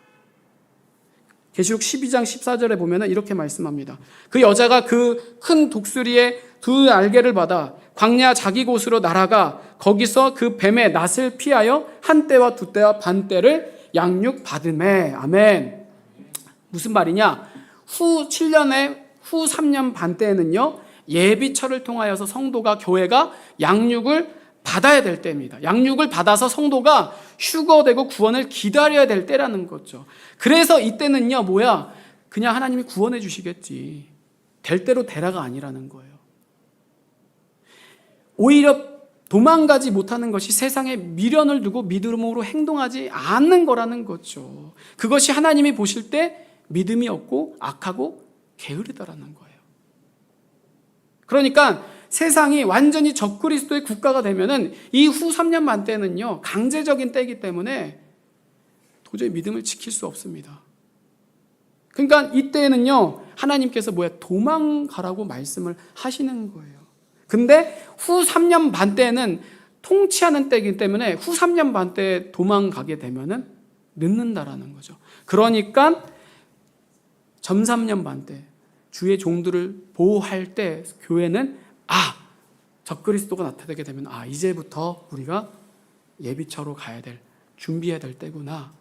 계시록 12장 14절에 보면 이렇게 말씀합니다. 그 여자가 그 큰 독수리의 두 날개를 받아 광야 자기 곳으로 날아가 거기서 그 뱀의 낫을 피하여 한 때와 두 때와 반 때를 양육 받음에. 아멘. 무슨 말이냐? 후 7년에 후 3년 반 때에는요, 예비처를 통하여서 성도가, 교회가 양육을 받아야 될 때입니다. 양육을 받아서 성도가 휴거되고 구원을 기다려야 될 때라는 거죠. 그래서 이때는요, 그냥 하나님이 구원해 주시겠지. 될 대로 되라가 아니라는 거예요. 오히려 도망가지 못하는 것이 세상에 미련을 두고 믿음으로 행동하지 않는 거라는 거죠. 그것이 하나님이 보실 때 믿음이 없고 악하고 게으르다라는 거예요. 그러니까 세상이 완전히 적그리스도의 국가가 되면은 이 후 3년 반 때는요, 강제적인 때이기 때문에 도저히 믿음을 지킬 수 없습니다. 그러니까 이때에는요, 하나님께서 도망가라고 말씀을 하시는 거예요. 근데 후 3년 반 때는 통치하는 때이기 때문에 후 3년 반 때에 도망가게 되면은 늦는다라는 거죠. 그러니까 전 3년 반 때 주의 종들을 보호할 때 교회는 적그리스도가 나타나게 되면 이제부터 우리가 예비처로 가야 될, 준비해야 될 때구나,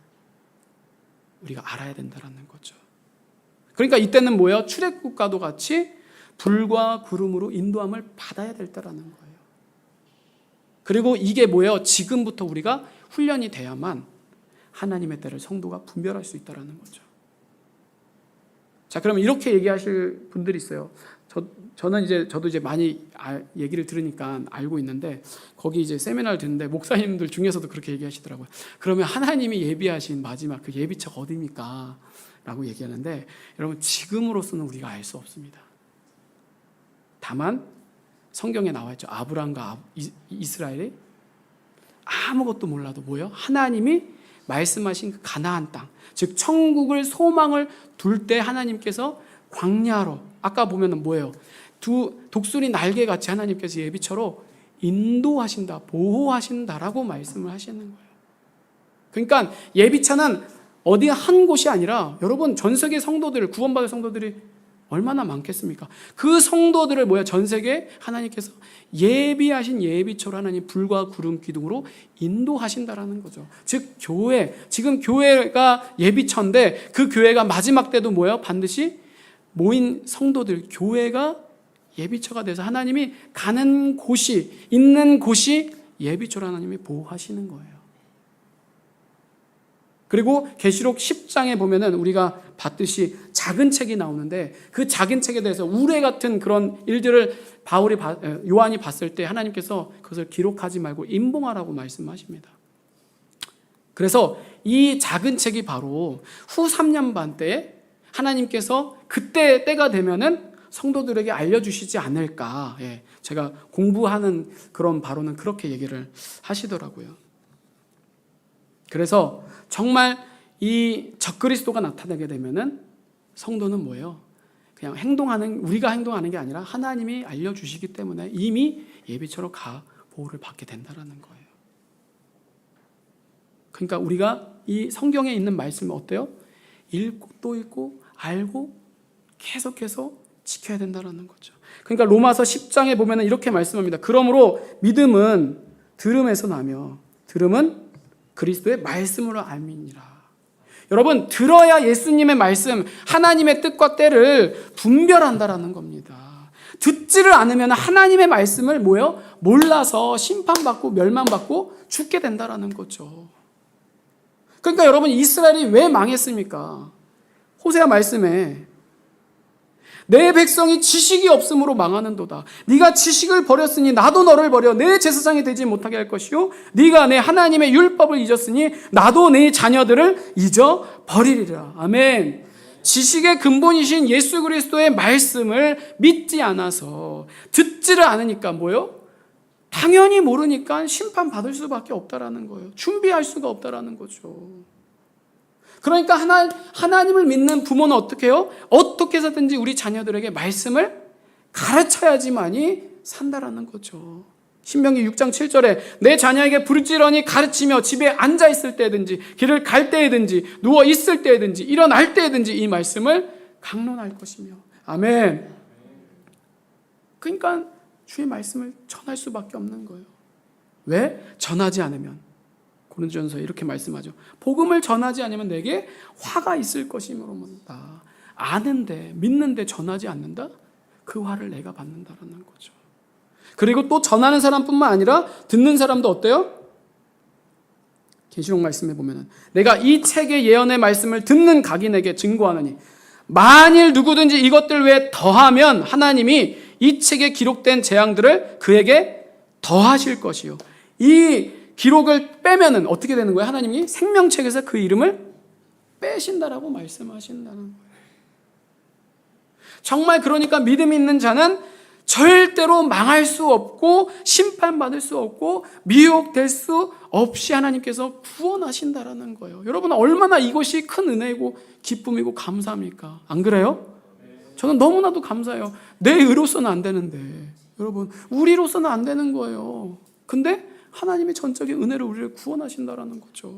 우리가 알아야 된다라는 거죠. 그러니까 이때는 출애굽과도 같이 불과 구름으로 인도함을 받아야 될 때라는 거예요. 그리고 이게 지금부터 우리가 훈련이 돼야만 하나님의 때를 성도가 분별할 수 있다라는 거죠. 자, 그럼 이렇게 얘기하실 분들이 있어요. 저도 이제 많이 얘기를 들으니까 알고 있는데, 거기 이제 세미나를 듣는데 목사님들 중에서도 그렇게 얘기하시더라고요. 그러면 하나님이 예비하신 마지막 그 예비처가 어디입니까? 라고 얘기하는데, 여러분, 지금으로서는 우리가 알 수 없습니다. 다만 성경에 나와 있죠. 아브라함과 이스라엘이 아무것도 몰라도 하나님이 말씀하신 그 가나안 땅, 즉 천국을 소망을 둘 때 하나님께서 광야로, 아까 보면은 두 독수리 날개같이 하나님께서 예비처로 인도하신다, 보호하신다라고 말씀을 하시는 거예요. 그러니까 예비처는 어디 한 곳이 아니라, 여러분, 전 세계 성도들, 구원받을 성도들이 얼마나 많겠습니까? 그 성도들을 전 세계 하나님께서 예비하신 예비처로 하나님 불과 구름 기둥으로 인도하신다라는 거죠. 즉 지금 교회가 예비처인데, 그 교회가 마지막 때도 반드시 모인 성도들, 교회가 예비처가 돼서 하나님이 가는 곳이, 있는 곳이 예비처로 하나님이 보호하시는 거예요. 그리고 계시록 10장에 보면은 우리가 봤듯이 작은 책이 나오는데, 그 작은 책에 대해서 우레 같은 그런 일들을 요한이 봤을 때 하나님께서 그것을 기록하지 말고 임봉하라고 말씀하십니다. 그래서 이 작은 책이 바로 후 3년 반 때에 하나님께서 그때 때가 되면은 성도들에게 알려주시지 않을까. 제가 공부하는 그런 바로는 그렇게 얘기를 하시더라고요. 그래서 정말 이 적그리스도가 나타나게 되면은 성도는 그냥 우리가 행동하는 게 아니라 하나님이 알려주시기 때문에 이미 예비처로 보호를 받게 된다는 거예요. 그러니까 우리가 이 성경에 있는 말씀은 어때요? 읽고 또 읽고 알고 계속해서 지켜야 된다는 거죠. 그러니까 로마서 10장에 보면 이렇게 말씀합니다. 그러므로 믿음은 들음에서 나며 들음은 그리스도의 말씀으로 알미니라. 여러분, 들어야 예수님의 말씀, 하나님의 뜻과 때를 분별한다라는 겁니다. 듣지를 않으면 하나님의 말씀을 몰라서 심판받고 멸망받고 죽게 된다라는 거죠. 그러니까 여러분, 이스라엘이 왜 망했습니까? 호세아 말씀에 내 백성이 지식이 없으므로 망하는도다. 네가 지식을 버렸으니 나도 너를 버려 내 제사장이 되지 못하게 할 것이요, 네가 내 하나님의 율법을 잊었으니 나도 내 자녀들을 잊어버리리라. 아멘. 지식의 근본이신 예수 그리스도의 말씀을 믿지 않아서, 듣지를 않으니까 당연히 모르니까 심판받을 수밖에 없다라는 거예요. 준비할 수가 없다라는 거죠. 그러니까 하나님을 믿는 부모는 어떻게 해요? 어떻게 해서든지 우리 자녀들에게 말씀을 가르쳐야지만이 산다라는 거죠. 신명기 6장 7절에 내 자녀에게 부르짖으니 가르치며 집에 앉아있을 때든지 길을 갈 때든지 누워있을 때든지 일어날 때든지 이 말씀을 강론할 것이며. 아멘. 그러니까 주의 말씀을 전할 수밖에 없는 거예요. 왜? 전하지 않으면, 고린도전서에 이렇게 말씀하죠. 복음을 전하지 않으면 내게 화가 있을 것이므로다. 아는데 믿는데 전하지 않는다? 그 화를 내가 받는다라는 거죠. 그리고 또 전하는 사람뿐만 아니라 듣는 사람도 어때요? 계시록 말씀에 보면은 내가 이 책의 예언의 말씀을 듣는 각인에게 증거하느니 만일 누구든지 이것들 외에 더하면 하나님이 이 책에 기록된 재앙들을 그에게 더하실 것이요. 이 기록을 빼면은 어떻게 되는 거예요? 하나님이 생명책에서 그 이름을 빼신다라고 말씀하신다는 거예요. 정말 그러니까 믿음 있는 자는 절대로 망할 수 없고 심판받을 수 없고 미혹될 수 없이 하나님께서 구원하신다라는 거예요. 여러분, 얼마나 이것이 큰 은혜이고 기쁨이고 감사합니까? 안 그래요? 저는 너무나도 감사해요. 내 의로서는 안 되는데, 여러분, 우리로서는 안 되는 거예요. 근데 하나님의 전적인 은혜로 우리를 구원하신다라는 거죠.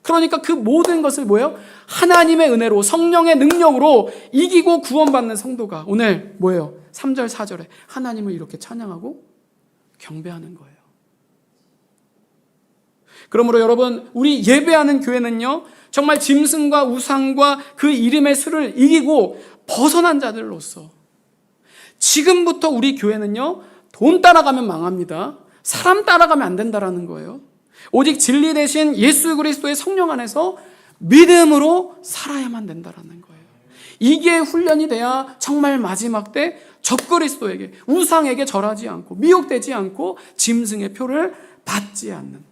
그러니까 그 모든 것을 뭐예요? 하나님의 은혜로, 성령의 능력으로 이기고 구원받는 성도가 오늘 뭐예요? 3절 4절에 하나님을 이렇게 찬양하고 경배하는 거예요. 그러므로 여러분, 우리 예배하는 교회는요, 정말 짐승과 우상과 그 이름의 수를 이기고 벗어난 자들로서, 지금부터 우리 교회는요, 돈 따라가면 망합니다. 사람 따라가면 안 된다라는 거예요. 오직 진리 대신 예수 그리스도의 성령 안에서 믿음으로 살아야만 된다라는 거예요. 이게 훈련이 돼야 정말 마지막 때 적그리스도에게, 우상에게 절하지 않고 미혹되지 않고 짐승의 표를 받지 않는,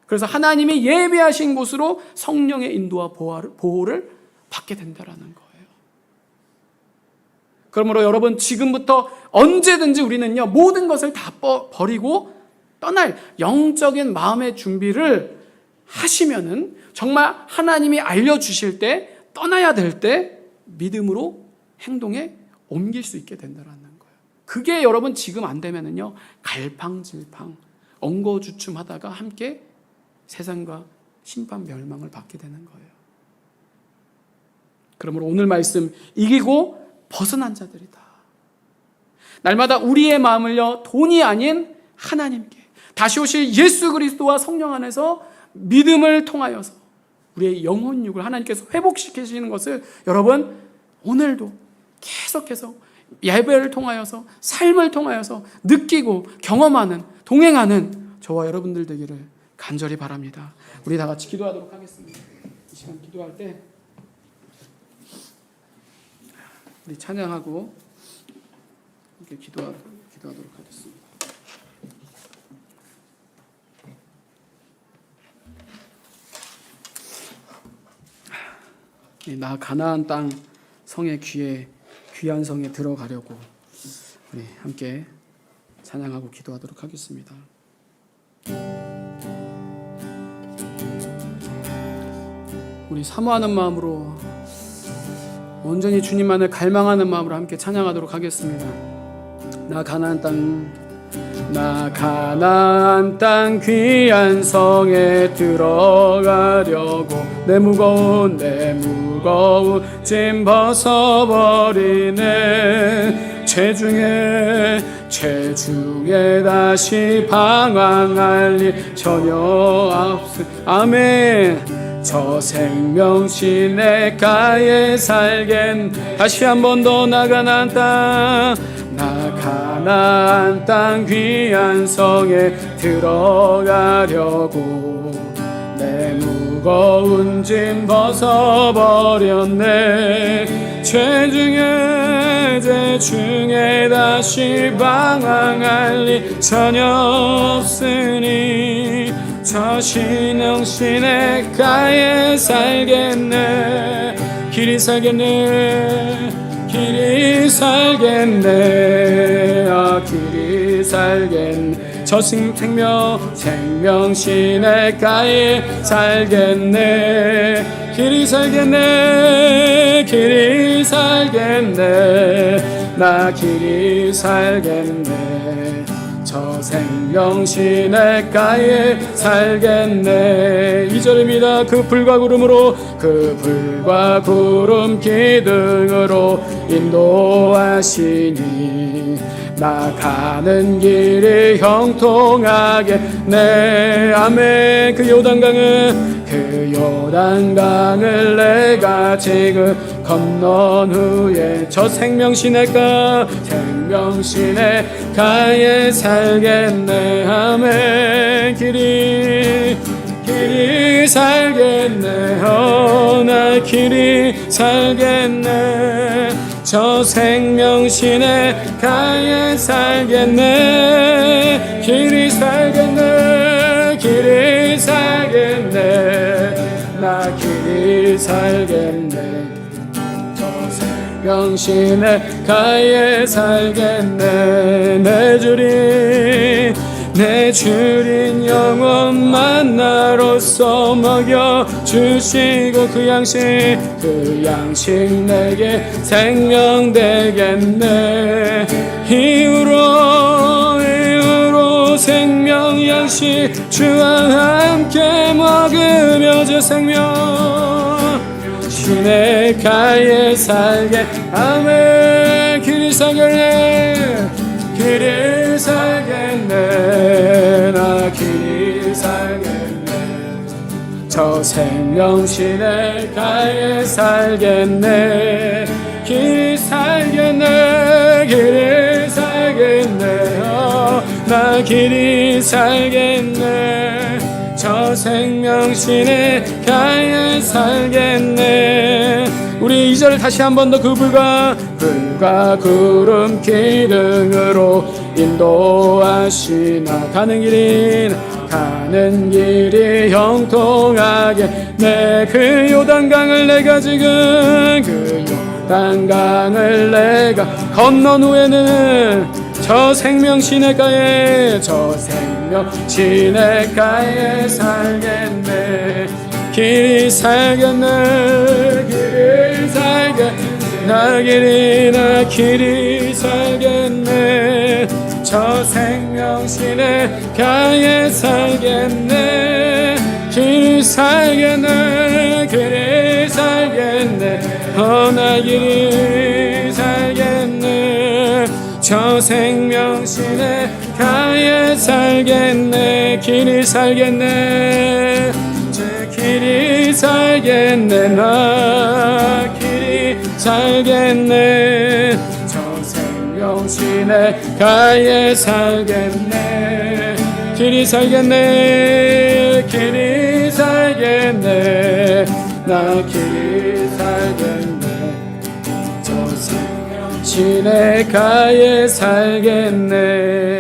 그래서 하나님이 예배하신 곳으로 성령의 인도와 보호를 받게 된다라는 거예요. 그러므로 여러분, 지금부터 언제든지 우리는요, 모든 것을 다 버리고 떠날 영적인 마음의 준비를 하시면은 정말 하나님이 알려주실 때, 떠나야 될 때 믿음으로 행동에 옮길 수 있게 된다는 거예요. 그게 여러분 지금 안 되면은요, 갈팡질팡 엉거주춤하다가 함께 세상과 심판 멸망을 받게 되는 거예요. 그러므로 오늘 말씀, 이기고 벗어난 자들이다. 날마다 우리의 마음을요, 돈이 아닌 하나님께, 다시 오실 예수 그리스도와 성령 안에서 믿음을 통하여서 우리의 영혼육을 하나님께서 회복시키시는 것을 여러분 오늘도 계속해서 예배를 통하여서, 삶을 통하여서 느끼고 경험하는, 동행하는 저와 여러분들 되기를 간절히 바랍니다. 우리 다 같이 기도하도록 하겠습니다. 이 시간 기도할 때 우리 찬양하고 이렇게 기도하도록 하겠습니다. 나 가나안 땅 성의 귀한 성에 들어가려고 우리 함께 찬양하고 기도하도록 하겠습니다. 우리 사모하는 마음으로, 온전히 주님만을 갈망하는 마음으로 함께 찬양하도록 하겠습니다. 나 가나안 땅 귀한 성에 들어가려고 내 무거운 짐 벗어버리네. 체중에 다시 방황할 일 전혀 없음. 아멘. 저 생명 시냇가에 살겐. 다시 한 번 더 나 가나안 땅 귀한 성에 들어가려고 내 무거운 짐 벗어버렸네. 죄중에 다시 방황할 일 전혀 없으니 저 신령 시냇가에 살겠네. 길이 살겠네. 저 생명 시냇가에 살겠네. 길이 살겠네. 나 길이 살겠네. 저 생명 시냇가에 살겠네. 2절입니다. 그 불과 구름 기둥으로 인도하시니 나 가는 길이 형통하겠네. 아멘. 그 요단강을 내가 지금 건넌 후에 저 생명 시냇가에 살겠네. 아멘. 길이 살겠네. 나 길이 살겠네. 저 생명 시냇가에 살겠네. 길이 살겠네. 나 길이 살겠네. 저 생명 시냇가에 가에 살겠네. 내 주린 영원 만나로서 먹여주시고 그 양식 내게 생명 되겠네. 이후로 생명 양식 주와 함께 먹으며 저 생명 신의 가에 살게. 아멘. 길이 살겠네. 길이 살겠네. 나 길이 살겠네. 저 생명 신의 가에 살겠네. 길이 살겠네. 길이 살겠네. 나 길이 살겠네. 저 생명 신의 가에 살겠네. 우리 2절 다시 한 번 더. 그 불과 구름 기둥으로 인도하시나 가는 길이 형통하게. 내 그 요단강을 내가 지금 그 요단강을 내가 건넌 후에는 저 생명 시냇가에 살겠네. 길이 살겠네. 길이 살겠네. 나 길이 살겠네. 저 생명 시냇가에 살겠네. 길이 살겠네. 길이 살겠네. 나 길이 살겠네. 저 생명 시냇가에 살겠네. 길이 살겠네. 길이 살겠네. 나 길이 살겠네. 저 생명 시냇가에 살겠네. 길이 살겠네. 길이 살겠네. 나 길이 살겠네. 저 생명 시냇가에 살겠네.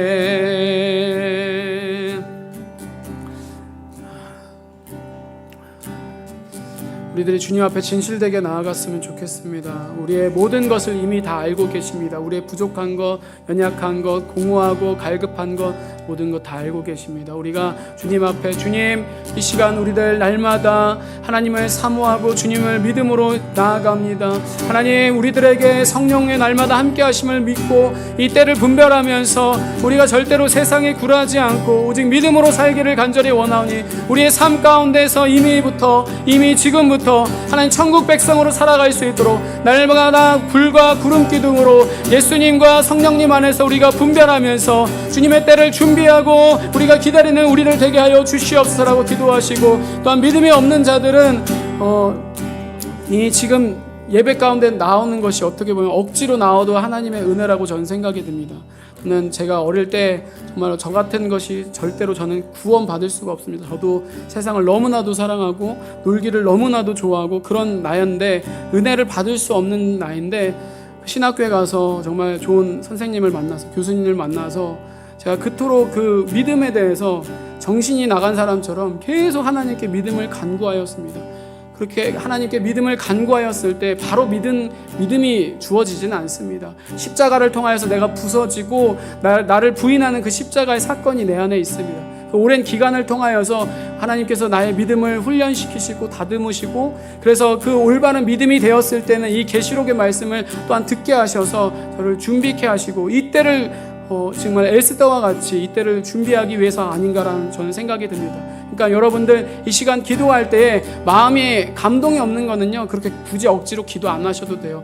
우리들이 주님 앞에 진실되게 나아갔으면 좋겠습니다. 우리의 모든 것을 이미 다 알고 계십니다. 우리의 부족한 것, 연약한 것, 공허하고 갈급한 것, 모든 것 다 알고 계십니다. 우리가 주님 앞에, 주님, 이 시간 우리들 날마다 하나님을 사모하고 주님을 믿음으로 나아갑니다. 하나님, 우리들에게 성령의 날마다 함께 하심을 믿고 이 때를 분별하면서 우리가 절대로 세상에 굴하지 않고 오직 믿음으로 살기를 간절히 원하오니 우리의 삶 가운데서 이미 지금부터 하나님 천국 백성으로 살아갈 수 있도록 날마다 불과 구름 기둥으로 예수님과 성령님 안에서 우리가 분별하면서 주님의 때를 준비하고 우리가 기다리는 우리를 되게 하여 주시옵소서라고 기도하시고, 또한 믿음이 없는 자들은 이 지금 예배 가운데 나오는 것이 어떻게 보면 억지로 나와도 하나님의 은혜라고 저는 생각이 듭니다. 저는 제가 어릴 때 정말 저 같은 것이 절대로 저는 구원받을 수가 없습니다. 저도 세상을 너무나도 사랑하고 놀기를 너무나도 좋아하고 그런 나이인데, 은혜를 받을 수 없는 나이인데, 신학교에 가서 정말 좋은 선생님을 만나서, 교수님을 만나서 제가 그토록 그 믿음에 대해서 정신이 나간 사람처럼 계속 하나님께 믿음을 간구하였습니다. 그렇게 하나님께 믿음을 간구하였을 때 바로 믿음이 주어지지는 않습니다. 십자가를 통하여서 내가 부서지고 나를 부인하는 그 십자가의 사건이 내 안에 있습니다. 그 오랜 기간을 통하여서 하나님께서 나의 믿음을 훈련시키시고 다듬으시고, 그래서 그 올바른 믿음이 되었을 때는 이 계시록의 말씀을 또한 듣게 하셔서 저를 준비케 하시고, 이때를 정말 에스더와 같이 이때를 준비하기 위해서 아닌가라는 저는 생각이 듭니다. 그러니까 여러분들 이 시간 기도할 때 마음이 감동이 없는 거는요, 그렇게 굳이 억지로 기도 안 하셔도 돼요.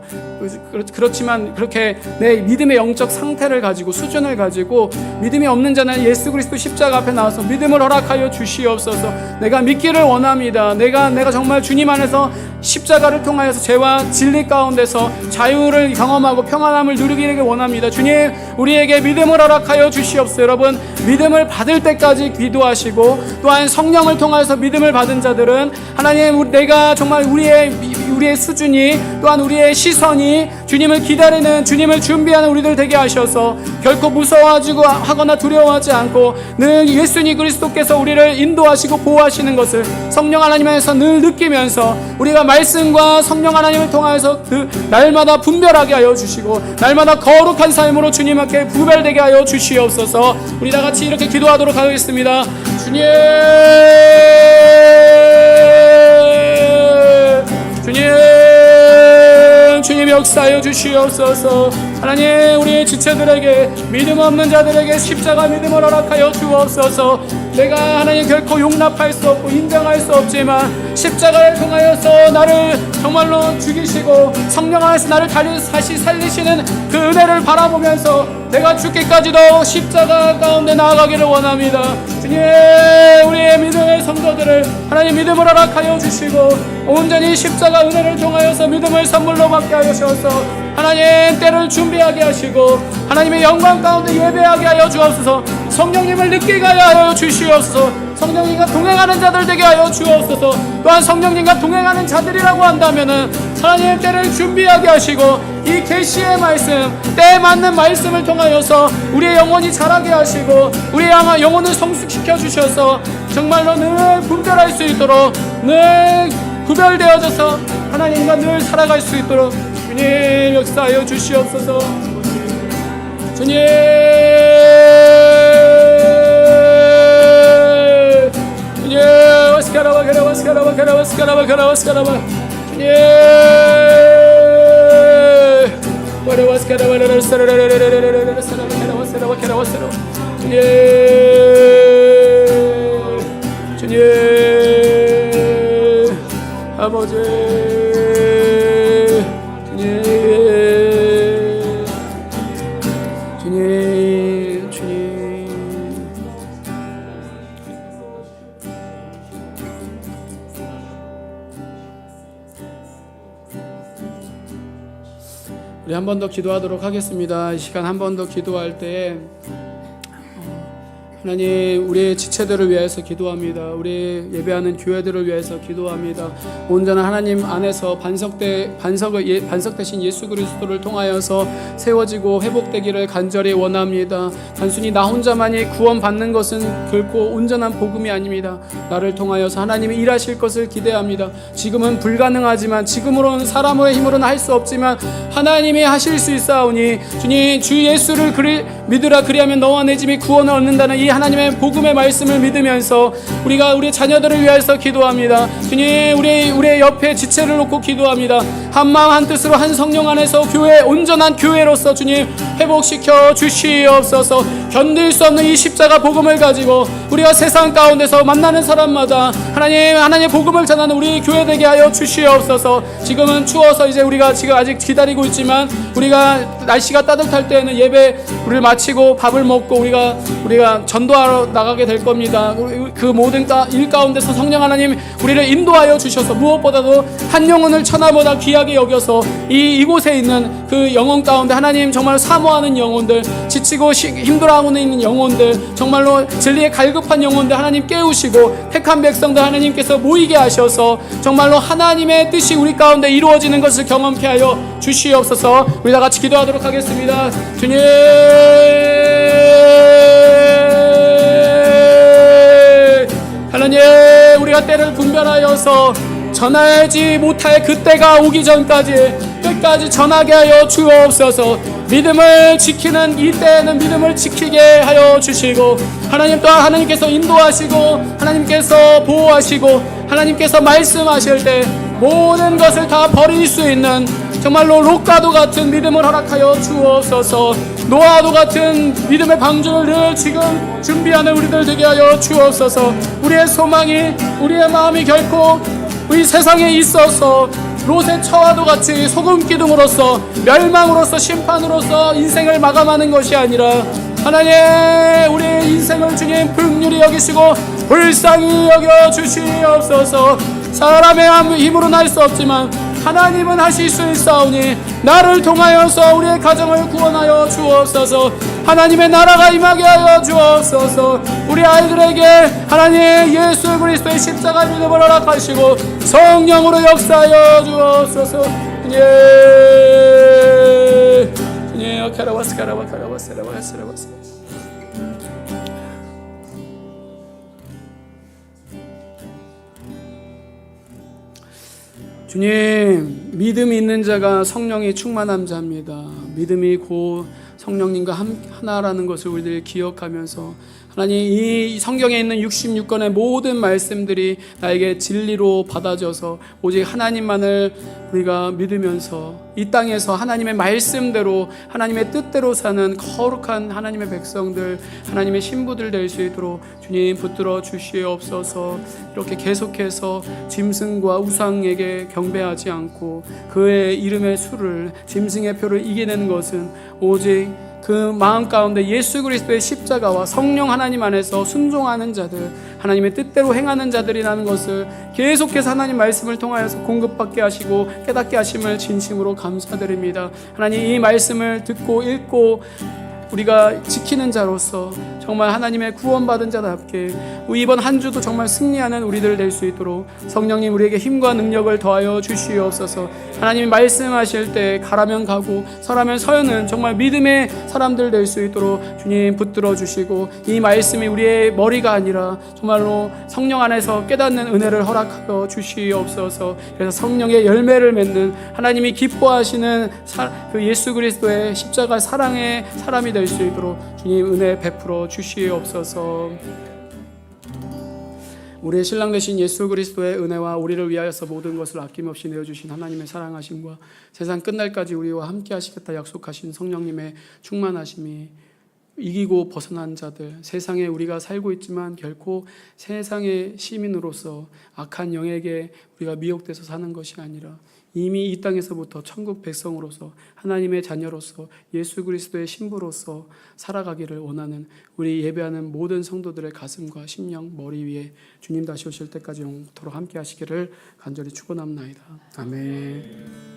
그렇지만 그렇게 내 믿음의 영적 상태를 가지고, 수준을 가지고, 믿음이 없는 자는 예수 그리스도 십자가 앞에 나와서 믿음을 허락하여 주시옵소서. 내가 믿기를 원합니다. 내가 정말 주님 안에서 십자가를 통하여서 죄와 진리 가운데서 자유를 경험하고 평안함을 누리기를 원합니다. 주님, 우리에게 믿음을 허락하여 주시옵소서. 여러분, 믿음을 받을 때까지 기도하시고, 또한 성령을 통하여서 믿음을 받은 자들은 하나님, 내가 정말 우리의 우리의 수준이 또한 우리의 시선이 주님을 기다리는 주님을 준비하는 우리들 되게 하셔서 결코 무서워하지고 하거나 두려워하지 않고 늘 예수님 그리스도께서 우리를 인도하시고 보호하시는 것을 성령 하나님에서 늘 느끼면서 우리가 말씀과 성령 하나님을 통하여서 그 날마다 분별하게 하여 주시고 날마다 거룩한 삶으로 주님께 구별되게 하여 주시옵소서. 우리 다 같이 이렇게 기도하도록 하겠습니다. 주님 역사하여 주시옵소서. 하나님, 우리의 지체들에게, 믿음 없는 자들에게 십자가 믿음을 허락하여 주옵소서. 내가 하나님 결코 용납할 수 없고 인정할 수 없지만 십자가를 통하여서 나를 정말로 죽이시고 성령 안에서 나를 다시 살리시는 그 은혜를 바라보면서 내가 죽기까지도 십자가 가운데 나아가기를 원합니다. 주님, 우리의 믿음의 성도들을 하나님 믿음을 허락하여 주시고 온전히 십자가 은혜를 통하여서 믿음을 선물로 받게 하셔서 하나님 때를 준비하게 하시고 하나님의 영광 가운데 예배하게 하여 주옵소서. 성령님을 느끼게 하여 주시옵소서. 성령님과 동행하는 자들 되게 하여 주옵소서. 또한 성령님과 동행하는 자들이라고 한다면은 하나님의 때를 준비하게 하시고 이 계시의 말씀, 때에 맞는 말씀을 통하여서 우리의 영혼이 자라게 하시고 우리의 영혼을 성숙시켜 주셔서 정말로 늘 분별할 수 있도록 늘 구별되어져서 하나님과 늘 살아갈 수 있도록 주님 역사하여 주시옵소서. 주님, 주님, 아버지, 우리 한 번 더 기도하도록 하겠습니다. 이 시간 한 번 더 기도할 때에 하나님, 우리의 지체들을 위해서 기도합니다. 우리 예배하는 교회들을 위해서 기도합니다. 온전한 하나님 안에서 반석되신 예수 그리스도를 통하여서 세워지고 회복되기를 간절히 원합니다. 단순히 나 혼자만이 구원받는 것은 결코 온전한 복음이 아닙니다. 나를 통하여서 하나님이 일하실 것을 기대합니다. 지금은 불가능하지만, 지금으로는 사람의 힘으로는 할 수 없지만 하나님이 하실 수 있사오니 주님, 주 예수를 믿으라. 그리하면 너와 내 집이 구원을 얻는다는 이 하나님의 복음의 말씀을 믿으면서 우리가 우리 자녀들을 위해서 기도합니다. 주님, 우리의 옆에 지체를 놓고 기도합니다. 한 마음 한 뜻으로 한 성령 안에서 교회, 온전한 교회로서 주님 회복시켜 주시옵소서. 견딜 수 없는 이 십자가 복음을 가지고 우리가 세상 가운데서 만나는 사람마다 하나님의 복음을 전하는 우리 교회 되게 하여 주시옵소서. 지금은 추워서 이제 우리가 지금 아직 기다리고 있지만 우리가 날씨가 따뜻할 때는 예배 우리를 마치고 밥을 먹고 우리가 전도하러 나가게 될 겁니다. 그 모든 일 가운데서 성령 하나님 우리를 인도하여 주셔서 무엇보다도 한 영혼을 천하보다 귀하게 여겨서 이곳에 있는 그 영혼 가운데 하나님 정말 사모하는 영혼들, 지치고 힘들어하고 있는 영혼들, 정말로 진리에 갈급한 영혼들 하나님 깨우시고 택한 백성들 하나님께서 모이게 하셔서 정말로 하나님의 뜻이 우리 가운데 이루어지는 것을 경험케 하여 주시옵소서. 우리 다 같이 기도하도록 하겠습니다. 주님, 하나님, 우리가 때를 분별하여서 전하지 못할 그때가 오기 전까지 끝까지 전하게 하여 주옵소서. 믿음을 지키는 이 때에는 믿음을 지키게 하여 주시고 하나님 또한 하나님께서 인도하시고 하나님께서 보호하시고 하나님께서 말씀하실 때 모든 것을 다 버릴 수 있는 정말로 롯과도 같은 믿음을 허락하여 주옵소서. 노아도 같은 믿음의 방주를 늘 지금 준비하는 우리들 되게 하여 주옵소서. 우리의 소망이, 우리의 마음이 결코 이 세상에 있어서 롯의 처와도 같이 소금 기둥으로서 멸망으로서 심판으로서 인생을 마감하는 것이 아니라 하나님, 우리의 인생을 주님 긍휼히 여기시고 불쌍히 여겨 주시옵소서. 사람의 힘으로는 할 수 없지만 하나님은 하실 수 있사오니 나를 통하여서 우리의 가정을 구원하여 주옵소서. 하나님의 나라가 임하게 하여 주옵소서. 우리 아이들에게 하나님 예수 그리스도의 십자가 믿음을 허락하시고 성령으로 역사하여 주옵소서. 주님, 주님, 카라바스 주님, 믿음이 있는 자가 성령이 충만한 자입니다. 믿음이 곧 성령님과 하나라는 것을 우리들이 기억하면서 하나님, 이 성경에 있는 66권의 모든 말씀들이 나에게 진리로 받아져서 오직 하나님만을 우리가 믿으면서 이 땅에서 하나님의 말씀대로 하나님의 뜻대로 사는 거룩한 하나님의 백성들, 하나님의 신부들 될 수 있도록 주님 붙들어 주시옵소서. 이렇게 계속해서 짐승과 우상에게 경배하지 않고 그의 이름의 수를, 짐승의 표를 이겨내는 것은 오직 그 마음 가운데 예수 그리스도의 십자가와 성령 하나님 안에서 순종하는 자들, 하나님의 뜻대로 행하는 자들이라는 것을 계속해서 하나님 말씀을 통하여서 공급받게 하시고 깨닫게 하심을 진심으로 감사드립니다. 하나님, 이 말씀을 듣고 읽고 우리가 지키는 자로서 정말 하나님의 구원받은 자답게 이번 한 주도 정말 승리하는 우리들 될 수 있도록 성령님 우리에게 힘과 능력을 더하여 주시옵소서. 하나님이 말씀하실 때 가라면 가고 서라면 서는 정말 믿음의 사람들 될 수 있도록 주님 붙들어 주시고, 이 말씀이 우리의 머리가 아니라 정말로 성령 안에서 깨닫는 은혜를 허락하여 주시옵소서. 그래서 성령의 열매를 맺는 하나님이 기뻐하시는 그 예수 그리스도의 십자가 사랑의 사람이 될 수 있도록 주님 은혜 베풀어 주시옵소서. 우리의 신랑 되신 예수 그리스도의 은혜와 우리를 위하여서 모든 것을 아낌없이 내어주신 하나님의 사랑하심과 세상 끝날까지 우리와 함께 하시겠다 약속하신 성령님의 충만하심이 이기고 벗어난 자들, 세상에 우리가 살고 있지만 결코 세상의 시민으로서 악한 영에게 우리가 미혹돼서 사는 것이 아니라 이미 이 땅에서부터 천국 백성으로서 하나님의 자녀로서 예수 그리스도의 신부로서 살아가기를 원하는 우리 예배하는 모든 성도들의 가슴과 심령, 머리 위에 주님 다시 오실 때까지 영원토록 함께 하시기를 간절히 축원합나이다. 아멘.